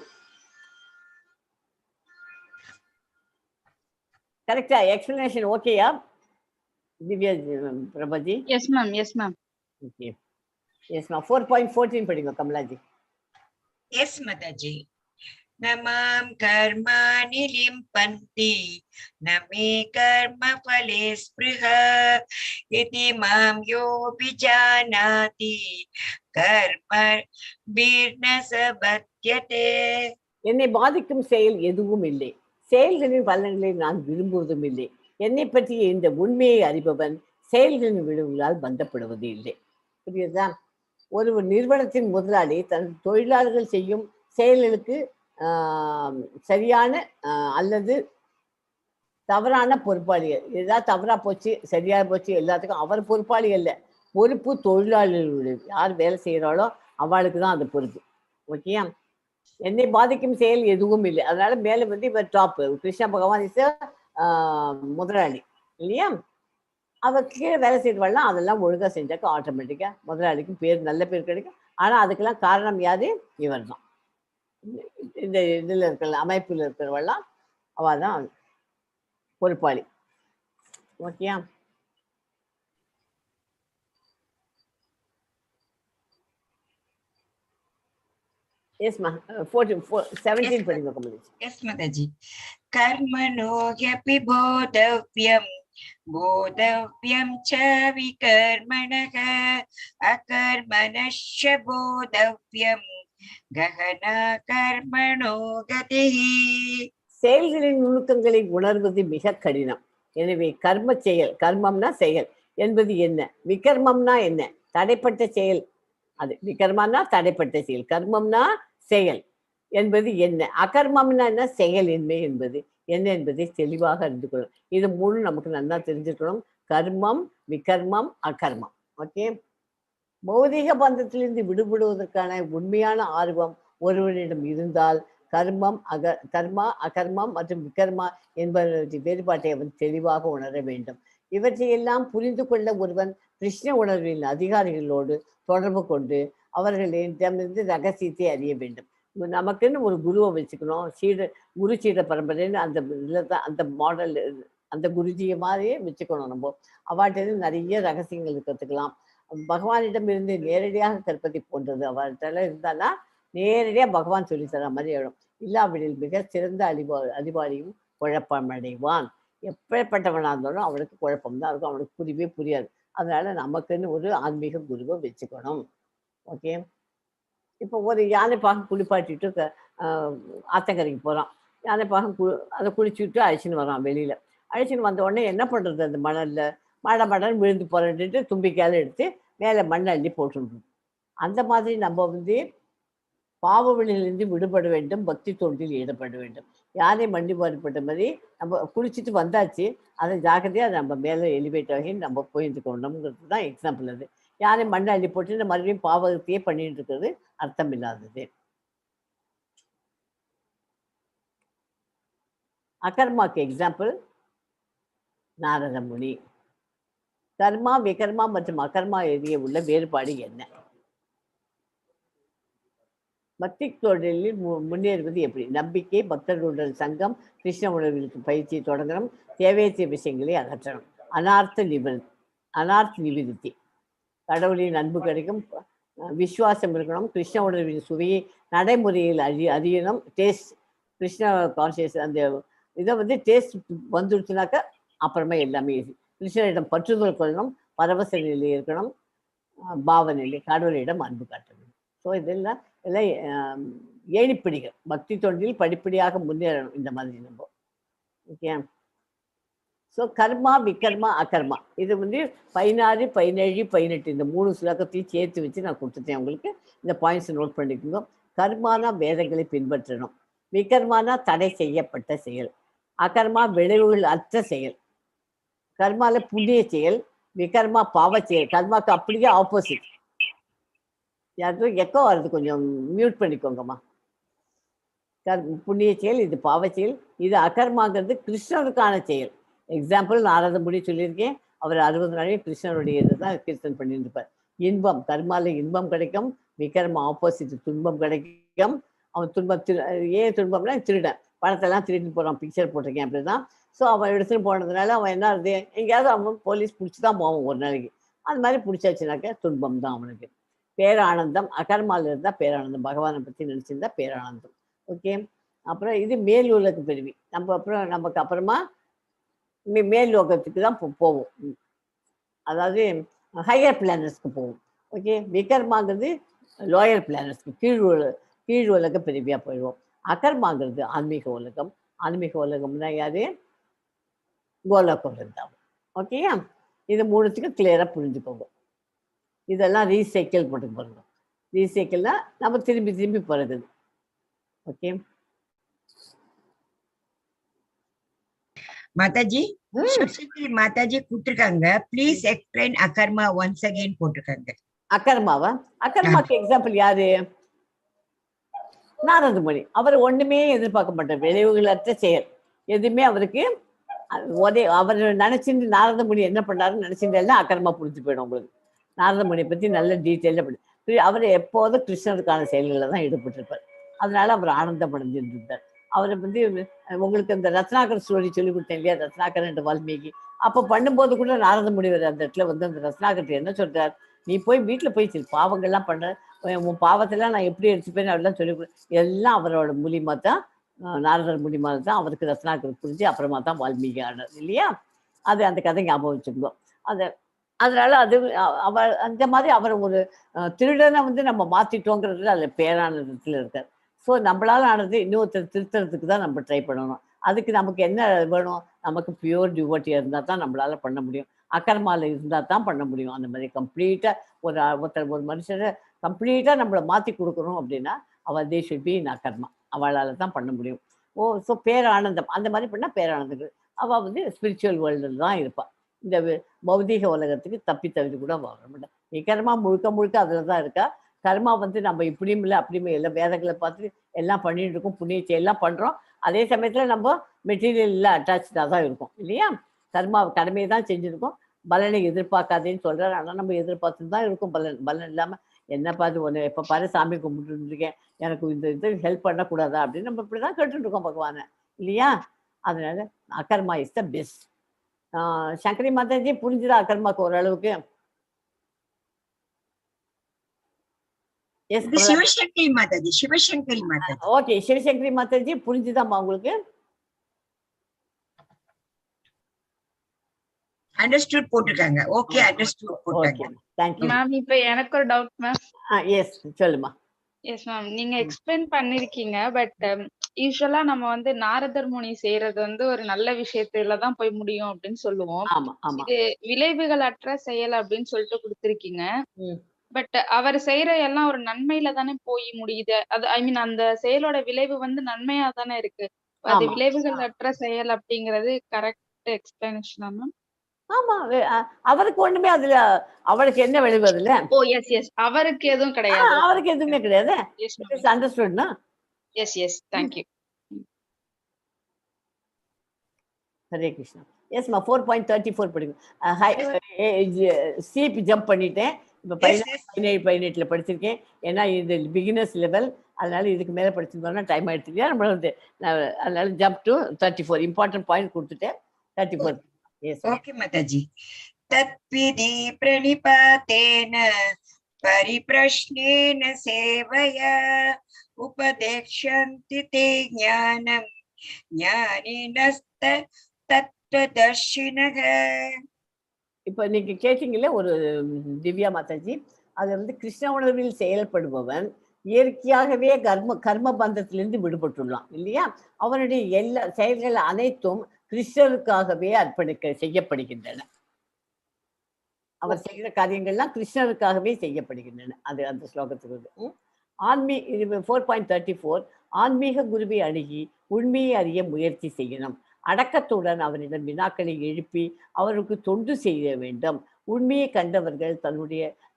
கரெக்டா எக்ஸ்பிளனேஷன் ஓகேயா Divya Prabhaji? Yes ma'am, yes ma'am. Okay, yes ma'am. 4.14 படிங்க கமலாஜி. எஸ் மாதாஜி. நமாம் கர்மாணி லிம்பந்தி நமே கர்ம ஃபலே ஸ்பிருஹா இதி மாம் யோ விஜானாதி கர்ம பீர்ணசபத்யதே. என்னை பாதிக்கும் செயல் எதுவும் இல்லை, செயல்களின் பலன்களை நான் விரும்புவதும் இல்லை. என்னை பற்றிய இந்த உண்மையை அறிபவன் செயல்களின் விளைவுகளால் பந்தப்படுவது இல்லை. புரியுதா? ஒரு நிறுவனத்தின் முதலாளி தன் தொழிலாளர்கள் செய்யும் செயல்களுக்கு சரியான அல்லது தவறான பொறுப்பாளிகள். ஏதாவது தவறா போச்சு, சரியா போச்சு, எல்லாத்துக்கும் அவர் பொறுப்பாளி அல்ல. பொறுப்பு தொழிலாளர்களுடைய. யார் வேலை செய்கிறாளோ அவளுக்கு தான் அது பொறுப்பு. ஓகேயா? என்னை பாதிக்கும் செயல் எதுவும் இல்லை. அதனால மேல வந்து இவர் டாப் கிருஷ்ண பகவான் இஸ் முதலாளி இல்லையா? அவர் கீழே வேலை செய்யறவெல்லாம் அதெல்லாம் ஒழுங்கா செஞ்சாக்க ஆட்டோமேட்டிக்கா முதலாளிக்கும் பேர், நல்ல பேர் கிடைக்கும். ஆனா அதுக்கெல்லாம் காரணம் யாரு? இவர் தான். இந்த இதுல இருக்கிற அமைப்புல இருக்கிறவெல்லாம் அவ தான் பொறுப்பாளி. ஓகேயா? எஸ்மா 17 படிங்க கமலேஷ். எஸ் மாதாஜி. கர்மணோ யபி போதவ்யம் போதவ்யம் ச விகர்மணக அகர்மணஸ்ய போதவ்யம் கஹனா கர்மணோ கதிஹி. செயல்களின் நுணுக்கங்களை உணர்வது மிக கடினம். எனவே கர்ம செயல், கர்மம்னா செயல் என்பது என்ன, விகர்மம்னா என்ன, தடைப்பட்ட செயல். அது விகர்மம்னா தடைப்பட்ட செயல், கர்மம்னா செயல் என்பது என்ன, அகர்மம்னா என்ன, செயலின்மை என்பது என்ன என்பதை தெளிவாக அறிந்து கொள்ளும். இது மூணு நமக்கு நல்லா தெரிஞ்சுக்கணும். கர்மம், விகர்மம், அகர்மம். ஓகே. பௌதிக பந்தத்திலிருந்து விடுபடுவதற்கான உண்மையான ஆர்வம் ஒருவரிடம் இருந்தால் கர்மா, அகர்மம் மற்றும் விகர்மா என்பவற்றின் வேறுபாட்டை அவன் தெளிவாக உணர வேண்டும். இவற்றையெல்லாம் புரிந்து கொள்ள ஒருவன் கிருஷ்ண உணர்வின் அதிகாரிகளோடு தொடர்பு கொண்டு அவர்களிடமிருந்து ரகசியத்தை அறிய வேண்டும். நமக்குன்னு ஒரு குருவை வச்சுக்கணும். குரு சீட பரம்பரைன்னு அந்த இதில் தான் அந்த மாடல், அந்த குருஜியை மாதிரியே வச்சுக்கணும். நம்ம அவாட்டிலிருந்து நிறைய ரகசியங்கள் கற்றுக்கலாம். பகவானிடம் இருந்து நேரடியாக கற்பதை போன்றது அவர்கிட்ட இருந்தானா நேரடியாக பகவான் சொல்லித்தர மாதிரி ஆயிடும். இல்லாவிடில் மிக சிறந்த அறிவாளியும் குழப்பமடைவான். எப்பேற்பட்டவனாக இருந்தாலும் அவனுக்கு குழப்பம்தான் இருக்கும், அவனுக்கு புரியவே புரியாது. அதனால நமக்குன்னு ஒரு ஆன்மீக குருவை வச்சுக்கணும். ஓகே. இப்போ ஒரு யானைப்பாகம் குளிப்பாட்டிட்டு ஆத்தங்கரைக்கு போகிறான். யானைப்பாகம் அதை குளிச்சுட்டு அழைச்சின்னு வரான். வெளியில் அழைச்சின்னு வந்த உடனே என்ன பண்ணுறது, அந்த மணலில் மடன்னு விழுந்து போறேன்ட்டு தும்பிக்கையால் எடுத்து மேலே மண்ணை அள்ளி போட்டுருணும். அந்த மாதிரி நம்ம வந்து பாவவெளியிலிருந்து விடுபட வேண்டும், பக்தி தொண்டில் ஈடுபட வேண்டும். யாரை மண்டி மாறுபட்ட மாதிரி நம்ம குளிச்சுட்டு வந்தாச்சு, அதை ஜாக்கிரதையாக நம்ம மேலே எலிவேட் ஆகி நம்ம போயிருந்துக்கணுங்கிறது தான் எக்ஸாம்பிள். அது யாரை மண்ணை அள்ளி போட்டு மறுபடியும் பாவத்தையே பண்ணிட்டு இருக்கிறது அர்த்தம் இல்லாதது. அகர்மாக்கு எக்ஸாம்பிள் நாரத முனி. கர்மா, விகர்மா மற்றும் அகர்மா இடையே உள்ள வேறுபாடு என்ன? பக்தி தொழிலில் முன்னேறுவது எப்படி? நம்பிக்கை, பக்தர்களுடன் சங்கம், கிருஷ்ண உணர்வுகளுக்கு பயிற்சியை தொடங்கணும், தேவையற்ற விஷயங்களை அகற்றணும். அனார்த்த நிவிருத்தி, கடவுளின் அன்பு கிடைக்கும், விசுவாசம் இருக்கணும், கிருஷ்ண உணர்வின் சுவையை நடைமுறையில் அறியணும். டேஸ்ட், கிருஷ்ண கான்சியஸ் அந்த இதை வந்து டேஸ்ட் வந்துடுச்சுனாக்கா அப்புறமா எல்லாமே கிருஷ்ணரிடம் பற்றுதல் கொள்ளணும், பரவச நிலை இருக்கணும், பாவநிலை, கடவுளிடம் அன்பு காட்டணும். ஸோ இதெல்லாம் ஏணிப்படிகள். பக்தி தொண்டில் படிப்படியாக முன்னேறணும் இந்த மாதிரி நம்ம. ஓகே. ஸோ கர்மா, விகர்மா, அகர்மா இது வந்து 16, 17, 18 இந்த 3 சுலகத்தையும் சேர்த்து வச்சு நான் கொடுத்துட்டேன் உங்களுக்கு. இந்த பாயிண்ட்ஸ் நோட் பண்ணிக்கோங்க. கர்மானா வேதங்களை பின்பற்றணும், விகர்மானா தடை செய்யப்பட்ட செயல், அகர்மா விளைவுகள் அற்ற செயல், கர்மால புண்ணிய செயல், விகர்மா பாவ செயல். கர்மாக்கு அப்படியே ஆப்போசிட். யாருக்கும் எக்கோ வருது, கொஞ்சம் மியூட் பண்ணிக்கோங்கம்மா. புண்ணிய செயல் இது பாவ செயல், இது அகர்மாங்கிறது கிருஷ்ணனுக்கான செயல். எக்ஸாம்பிள் நாரத முனி சொல்லியிருக்கேன். அவர் 60 நாளையும் கிருஷ்ணனுடைய இதுதான் கீர்த்தன் பண்ணிட்டு இருப்பார். இன்பம், கர்மால இன்பம் கிடைக்கும், விகர்மா ஆப்போசிட் துன்பம் கிடைக்கும். அவன் துன்பம் ஏன் துன்பம்னா திருடன், பணத்தெல்லாம் திருட்டு போகிறான், பிக்சர் போட்டிருக்கேன் அப்படிதான். ஸோ அவன் எடுத்துகிட்டு போனதுனால அவன் என்ன ஆகுது, எங்கேயாவது அவன் போலீஸ் பிடிச்சி தான் போவான் ஒரு நாளைக்கு. அது மாதிரி பிடிச்சாச்சுனாக்க துன்பம் தான் அவனுக்கு. பேரானந்தம் அகர்மாவில் இருந்தால் பேரானந்தம், பகவானை பற்றி நினச்சிருந்தா பேரானந்தம். ஓகே. அப்புறம் இது மேல் உலக பிரிவி. நமக்கு அப்புறமா மேல் லோகத்துக்கு தான் போவோம். அதாவது ஹையர் பிளானட்ஸ்க்கு போவோம். ஓகே. விகர்மாங்கிறது லோயர் பிளானட்ஸ்க்கு கீழ் உலக பிரிவியாக போயிடுவோம். அகர்மாங்கிறது ஆன்மீக உலகம். ஆன்மீக உலகம்னா யாரு? கோலோக விருந்தாவன். ஓகேயா? இது மூணுத்துக்கும் கிளியராக புரிஞ்சுக்கோங்க. இதெல்லாம் ரீசைக்கிள் மட்டும் பண்ணணும். ரீசைக்கிள்னா நம்ம திரும்பி போகிறது. ஓகே. மாதாஜி, மாதாஜி கொடுத்துருக்காங்க. ப்ளீஸ் எக்ஸ்பிளைன் அகர்மா ஒன்ஸ் அகைன் போட்டிருக்காங்க. அகர்மாவா? அகர்மாக்கு எக்ஸாம்பிள் யாரு? நாரதமுனி. அவர் ஒண்ணுமே எதிர்பார்க்க மாட்டார். விளைவுகளற்ற செயல் எதுவுமே அவருக்கு அவர் நினைச்சிட்டு நாரதமுனி என்ன பண்ணாருன்னு நினைச்சிட்டு அகர்மா புரிஞ்சு போயிடும் உங்களுக்கு. நாரதமுனியை பத்தி நல்ல டீட்டெயில படி. அவர் எப்போதும் கிருஷ்ணருக்கான செயல்களில் தான் ஈடுபட்டிருப்பார். அதனால அவர் ஆனந்தம் அடைஞ்சிருந்தார். அவரை வந்து உங்களுக்கு இந்த ரத்னாகர் ஸ்டோரி சொல்லி கொடுத்தேன் இல்லையா, ரத்னாகர் என்ற வால்மீகி. அப்போ பண்ணும்போது கூட நாரத முனிவர் அந்த இடத்துல வந்து அந்த ரத்னாகர் என்ன சொல்றார், நீ போய் வீட்டில் போய் பாவங்கள்லாம் பண்ற, உன் பாவத்தெல்லாம் நான் எப்படி எடுத்துப்பேன்னு அவெல்லாம் சொல்லி எல்லாம் அவரோட மூலியமா தான், நாரதர் மூலியமா தான் அவருக்கு ரத்னாகர் புரிஞ்சு அப்புறமா தான் வால்மீகி ஆனார் இல்லையா. அது அந்த கதை ஞாபகம் வச்சுக்கோம். அதனால அது அவர் அந்த மாதிரி அவர் ஒரு திருடனை வந்து நம்ம மாத்திட்டோங்கிறதுல அதில் பேரானதத்தில் இருக்கார். ஸோ நம்மளால ஆனது இன்னொருத்தர் திருத்துறதுக்கு தான் நம்ம ட்ரை பண்ணணும். அதுக்கு நமக்கு என்ன வேணும்? நமக்கு பியூர் டிவோட்டியாக இருந்தால் தான் நம்மளால பண்ண முடியும். அகர்மாவில் இருந்தால் தான் பண்ண முடியும். அந்த மாதிரி கம்ப்ளீட்டாக ஒரு மனுஷனை கம்ப்ளீட்டாக நம்மளை மாற்றி கொடுக்கணும் அப்படின்னா அவள் தே ஷுட் பி இன் அகர்மா. அவளால் தான் பண்ண முடியும். ஸோ பேரானந்தம் அந்த மாதிரி பண்ணால் பேரானந்தம். அவள் வந்து ஸ்பிரிச்சுவல் வேர்ல்டில் தான் இருப்பாள். இந்த பௌதீக உலகத்துக்கு தவிர கூட வர மாட்டேன். நிகரமா முழுக்க அதில் தான் இருக்கா. கர்மா வந்து நம்ம இப்படியும் இல்லை அப்படியும் இல்லை, வேதங்களை பார்த்து எல்லாம் பண்ணிட்டு இருக்கோம், புண்ணியத்தை எல்லாம் பண்றோம். அதே சமயத்துல நம்ம மெட்டீரியல்ல அட்டாச்சாக தான் இருக்கும் இல்லையா. கடமையை தான் செஞ்சுருக்கோம், பலனை எதிர்பார்க்காதேன்னு சொல்றாரு. ஆனால் நம்ம எதிர்பார்த்துட்டு தான் இருக்கும் பலன் இல்லாமல். என்ன பார்த்து ஒன்று எப்போ பாரு சாமி கும்பிட்டு இருக்கேன், எனக்கு இந்த இது ஹெல்ப் பண்ணக்கூடாதா அப்படின்னு நம்ம இப்படிதான் கேட்டுட்டு இருக்கோம் பகவானை இல்லையா. அதனால அகர்மா is the best. Sankari Mataji புரிஞ்சுதா அகர்மாக்கு ஓரளவுக்கு? சிவசங்கரி மாதாஜி, சிவசங்கரி மாதாஜி. ஓகே, சிவசங்கரி மாதாஜி புரிஞ்சுதாம்மா உங்களுக்கு? அண்டர்ஸ்டுட் போட்டுருக்காங்க. ஓகே, அண்டர்ஸ்டுட் போட்டாங்க. Thank you ma'am. இப்போ எனக்கு ஒரு டவுட் மேம். எஸ் சொல்லுமா. எஸ் மேம், நீங்க எக்ஸ்பிளைன் பண்ணிருக்கீங்க. பட் யூசுவலா நம்ம வந்து நாரதர் முனி செய்யறது வந்து ஒரு நல்ல விஷயத்துல தான் போய் முடியும் அப்படின்னு சொல்லுவோம். இது விளைவுகள் அற்ற செயல் அப்படின்னு சொல்லிட்டு கொடுத்திருக்கீங்க. பட் அவர் செய்யற எல்லாம் ஒரு நன்மையில தானே போய் முடியுது. அது ஐ மீன் அந்த செயலோட விளைவு வந்து நன்மையா தானே இருக்கு. அது விளைவுகள் அற்ற செயல் அப்படிங்கறது கரெக்ட் எக்ஸ்பிளனேஷனா மேம்? ஆமா, அவருக்கு ஒண்ணுமே அதுல அவருக்கு என்ன விளைவு அதுல? ஓ எஸ் எஸ், அவருக்கு எதுவும் கிடையாது. அவருக்கு எதுவுமே கிடையாது. அண்டர்ஸ்டுட்னா? Yes yes, thank you. Hare Krishna. எஸ்மா 4.34 படிக்கும். சீப் ஜம்ப் பண்ணிட்டேன். இப்போ 17 படிச்சிருக்கேன். ஏன்னா இது பிகினர்ஸ் லெவல், அதனால இதுக்கு மேலே படிச்சிருந்தோம்னா டைம் ஆயிடுச்சு இல்லையா நம்மள வந்து. அதனால ஜம்ப் டு 34 இம்பார்ட்டன்ட் பாயிண்ட் கொடுத்துட்டேன். 34. எஸ் ஓகே மாதாஜி. தத்விதி பிரணிபாதேன பரிப்ரஷ்னேன சேவய உபதேக்ஷந்தி தே ஞானம் ஞானினஸ்த தத்வதர்ஷினக. இப்போ நீங்க கேட்டீங்கல்ல ஒரு திவ்யா மாதாஜி, அது வந்து கிருஷ்ண உணர்வில் செயல்படுபவன் இயற்கையாகவே கர்ம பந்தத்திலிருந்து விடுபட்டுள்ளான் இல்லையா. அவனுடைய எல்லா செயல்கள் அனைத்தும் கிருஷ்ணருக்காகவே செய்யப்படுகின்றன. அவர் செய்கிற காரியங்கள்லாம் கிருஷ்ணருக்காகவே செய்யப்படுகின்றன. அது அந்த ஸ்லோகத்துக்கு இது 4.34. ஆன்மீக குருவை அணுகி உண்மையை அறிய முயற்சி செய்யணும். அடக்கத்துடன் அவரிடம் வினாக்களை எழுப்பி அவருக்கு தொண்டு செய்ய வேண்டும். உண்மையை கண்டவர்கள்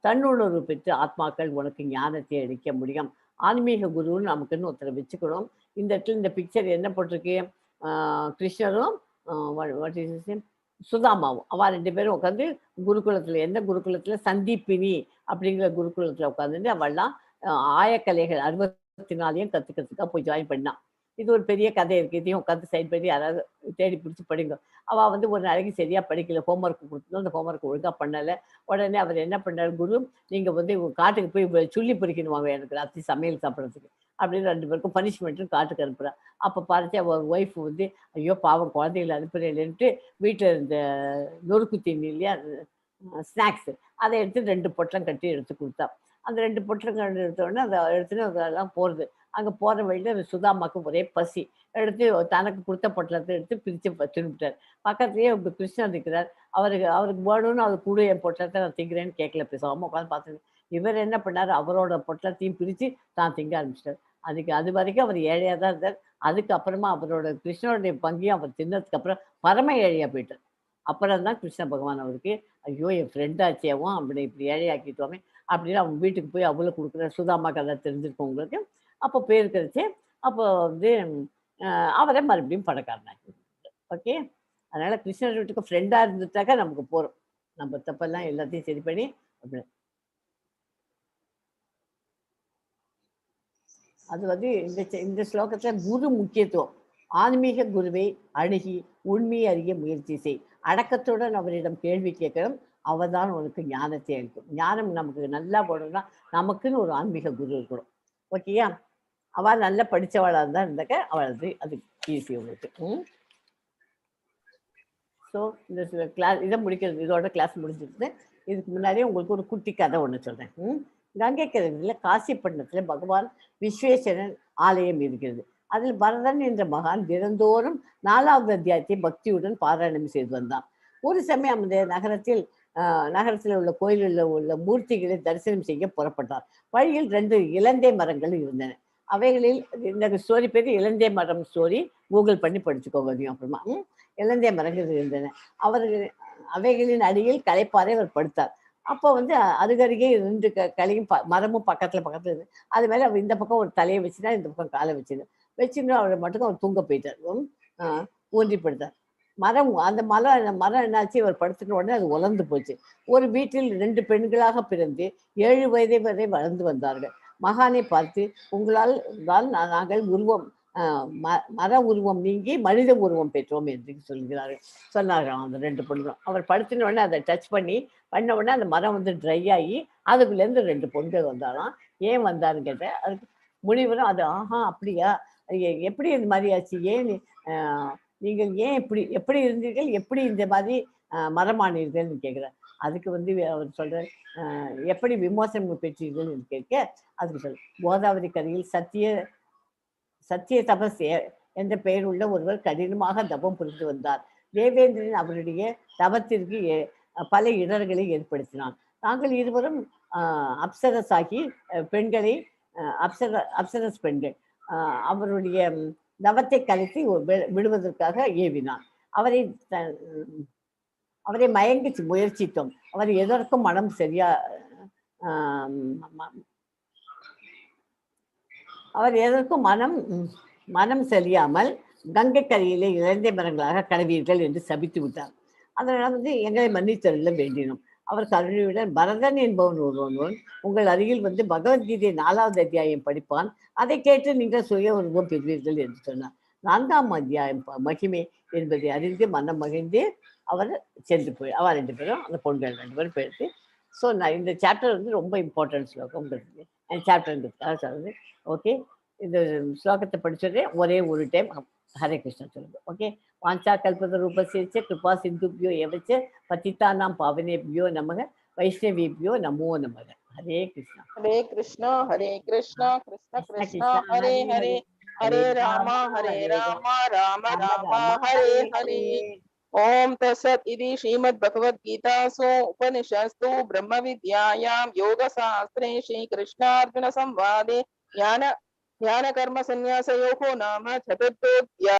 தன்னுணர்வு பெற்று ஆத்மாக்கள் உனக்கு ஞானத்தை அளிக்க முடியும். ஆன்மீக குருன்னு நமக்குன்னு ஒருத்தரை வச்சுக்கணும். இந்த இடத்துல இந்த பிக்சர் என்ன போட்டிருக்கு, கிருஷ்ணரும் சுதாமாவும் அவ 2 பேரும் உட்காந்து குருகுலத்துல, எந்த குருகுலத்துல, சந்தீப்பினி அப்படிங்கிற குருகுலத்துல உட்காந்துட்டு அவள்லாம் ஆயக்கலைகள் 64 கத்துக்கிறதுக்காக போய் ஜாயின் பண்ணான். இது ஒரு பெரிய கதை இருக்கு. இதையும் உட்காந்து சைட் பண்ணி யாராவது தேடி பிடிச்சி படிங்க. அவள் வந்து ஒரு நாளைக்கு சரியா படிக்கல. ஹோம்ஒர்க் கொடுத்தோம், அந்த ஹோம்ஒர்க் ஒழுங்கா பண்ணலை. உடனே அவர் என்ன பண்ணார், குரு நீங்கள் வந்து காட்டுக்கு போய் சுள்ளி பறிக்கணுமாங்க எனக்கு ராத்திரி சமையல் சாப்பிட்றதுக்கு அப்படின்னு 2 பேருக்கும் பனிஷ்மெண்ட்டும் காட்டுக்கு அனுப்புகிறார். அப்போ பார்த்து அவர் ஒய்ஃப் வந்து ஐயோ பாவம் குழந்தைகளை அனுப்புறேன்ட்டு வீட்டில் இந்த நொறுக்கு தீனி இல்லையா ஸ்நாக்ஸ் அதை எடுத்து 2 பொட்டலம் கட்டி எடுத்து கொடுத்தா. அந்த 2 பொட்டலம் கட்டி எடுத்தோடனே அதை எடுத்துன்னு அதெல்லாம் போகிறது. அங்கே போகிற வழியில் சுதாமாக்கு ஒரே பசி. எடுத்து தனக்கு கொடுத்த பொட்டலத்தை எடுத்து பிரித்து தின்னுட்டார். பக்கத்துலேயே கிருஷ்ணர் இருக்கிறார். அவருக்கு வேணும்னு அவர் கூட என் பொட்டலத்தை நான் திங்கிறேன்னு கேட்கல, பேசாமல் உட்காந்து பார்த்துட்டு. இவர் என்ன பண்ணார், அவரோட பொட்டலத்தையும் பிரித்து தான் திங்க ஆரம்பிச்சிட்டார். அது வரைக்கும் அவர் ஏழையாக தான் இருந்தார். அதுக்கப்புறமா அவரோட கிருஷ்ணனுடைய பங்கையும் அவர் தின்னதுக்கு அப்புறம் பரம ஏழையாக போயிட்டார். அப்புறம் தான் கிருஷ்ண பகவான் அவருக்கு ஐயோ என் ஃப்ரெண்டாச்சேவும் அப்படி இப்படி ஏழையாக்கிட்டோமே அப்படின்னு அவங்க வீட்டுக்கு போய் அவ்வளோ கொடுக்குற சுதாமா கதை தெரிஞ்சிருக்கோம் உங்களுக்கு. அப்போ பேர் கிடைச்சி அப்போ வந்து அவரை மறுபடியும் பணக்காரனாக்கி. ஓகே, அதனால கிருஷ்ணர் வீட்டுக்கு ஃப்ரெண்டாக இருந்துட்டாக்கா நமக்கு போகிறோம். நம்ம தப்பெல்லாம் எல்லாத்தையும் சரி பண்ணி அப்படி அது வந்து இந்த ஸ்லோகத்தில் குரு முக்கியத்துவம். ஆன்மீக குருவை அணுகி உண்மையை அறிய முயற்சி செய். அடக்கத்துடன் அவரிடம் கேள்வி கேட்கணும். அவர்தான் உனக்கு ஞானத்தை அளிக்கும். ஞானம் நமக்கு நல்லா போடணும்னா நமக்குன்னு ஒரு ஆன்மீக குரு இருக்கணும். ஓகேயா? அவள் நல்லா படித்தவளாக தான் இருந்தாக்க அவள் அது ஈஸி உங்களுக்கு. ஸோ இந்த கிளாஸ் இதை முடிக்கிறது, இதோட கிளாஸ் முடிஞ்சிருது. இதுக்கு முன்னாடியே உங்களுக்கு ஒரு குட்டி கதை ஒன்று சொல்கிறேன். கங்கை கரையில் காசிப்பட்டினத்தில் பகவான் விஸ்வேஸ்வரன் ஆலயம் இருக்கிறது. அதில் பரதன் என்ற மகான் தினந்தோறும் 4வது அத்தியாயத்தை பக்தியுடன் பாராயணம் செய்து வந்தான். ஒரு சமயம் அந்த நகரத்தில் உள்ள கோயிலில் உள்ள மூர்த்திகளை தரிசனம் செய்ய புறப்பட்டார். வழியில் 2 இலந்தை மரங்கள் இருந்தன. அவைகளில் இந்த ஸ்டோரி பேர் இலந்தை மரம் ஸ்டோரி, கூகுள் பண்ணி படிச்சுக்கோங்க. அப்புறமா இலந்தை மரங்கள் இருந்தன. அவைகளின் அடியில் களைப்பாறை அவர் படுத்தார். அப்போ வந்து அருகருகே 2 கலையும் மரமும் பக்கத்தில் இருந்து அது மேலே அவர் இந்த பக்கம் ஒரு தலையை வச்சுனா இந்த பக்கம் காலை வச்சுன்னு அவரை மட்டும் அவர் தூங்க போயிட்டார். ஊன்றி படுத்தார். அந்த மரம் என்னாச்சு, இவர் படுத்துட்ட உடனே அது உலர்ந்து போச்சு. ஒரு வீட்டில் 2 பெண்களாக பிறந்து 7 வயதை வரை வளர்ந்து வந்தார்கள். மகானை பார்த்து உங்களால் நாங்கள் மர உருவம் நீங்கி மனித உருவம் பெற்றோம் என்று சொன்னார்கள் அந்த 2 பொண்ணுகளும். அவர் படுத்தின உடனே அதை டச் பண்ண உடனே அந்த மரம் வந்து ட்ரை ஆகி அதுக்குள்ளேருந்து 2 பொண்கள் வந்தாலாம். ஏன் வந்தாருன்னு கேட்டேன். அதுக்கு முனிவரும் அது அப்படியா, எப்படி இந்த மாதிரி ஆச்சு, ஏன் நீங்கள் ஏன் எப்படி இருந்தீர்கள், எப்படி இந்த மாதிரி மரமானீர்கள்னு கேட்குறார். அதுக்கு வந்து அவர் சொல்கிறார், எப்படி விமோசனம் பெற்றீர்கள் என்று கேட்க அதுக்கு கோதாவரி கரையில் சத்திய தபஸ் என்ற பெயர் உள்ள ஒருவர் கடினமாக தபம் புரிந்து வந்தார். தேவேந்திரன் அவருடைய தபத்திற்கு பல இடர்களை ஏற்படுத்தினான். நாங்கள் இருவரும் அப்சரஸாகி பெண்களை அப்சரஸ் பெண்கள் அவருடைய தவத்தை கலைத்து விடுவதற்காக ஏவினான். அவரை மயங்கி முயற்சித்தோம். அவர் எதற்கும் மனம் சரியாமல் கங்கை கரையிலே இலந்தை மரங்களாக கடவீர்கள் என்று சபித்து விட்டார். அதனால் வந்து எங்களை மன்னித்தருள வேண்டினோம். அவர் கருணையுடன் பரதன் என்பவன் ஒருவன் உங்கள் அருகில் வந்து பகவத்கீதை 4வது அத்தியாயம் படிப்பான். அதை கேட்டு நீங்கள் சுய உருவம் பெறுவீர்கள் என்று சொன்னார். 4ஆம் அத்தியாயம் மகிமை என்பதை அறிந்து மனம் மகிழ்ந்து அவர் சென்று அவள் 2 பேரும் அந்த பொண்கள் 2 பேரும் போயிடுச்சு. ஸோ நான் இந்த சாப்டர் வந்து ரொம்ப இம்பார்ட்டன்ட் ஸ்லோகம் உங்களுக்கு சாப்டர்ங்கிறதுக்காக சொல்லுது. ஓகே, இந்த ஸ்லோகத்தை படிச்சதே ஒரே ஒரு டைம் ஹரே கிருஷ்ணா சொல்லுங்க. ஓகே, வாஞ்சா கல்பத ரூபசேச்ச கிருபா சிந்துபியோ எவச்ச பதிதானாம் பாவனேபியோ நமக வைஷ்ணவேபியோ நமோ நமக. ஹரே கிருஷ்ணா ஹரே கிருஷ்ணா ஹரே கிருஷ்ணா கிருஷ்ண கிருஷ்ணா ஹரே ஹரே ஹரே ராமா ராம ராம ஹரே ஹரே. ஓம் தசத் இதி ஸ்ரீமத் பகவத் கீதாசு உபனிஷத்சு பிரம்ம வித்யாயாம் யோக சாஸ்திரே ஸ்ரீ கிருஷ்ணார்ஜுன சம்வாதே ஞான கர்ம சந்நியாசயோகோ நாம சதுர்த்தோத்யா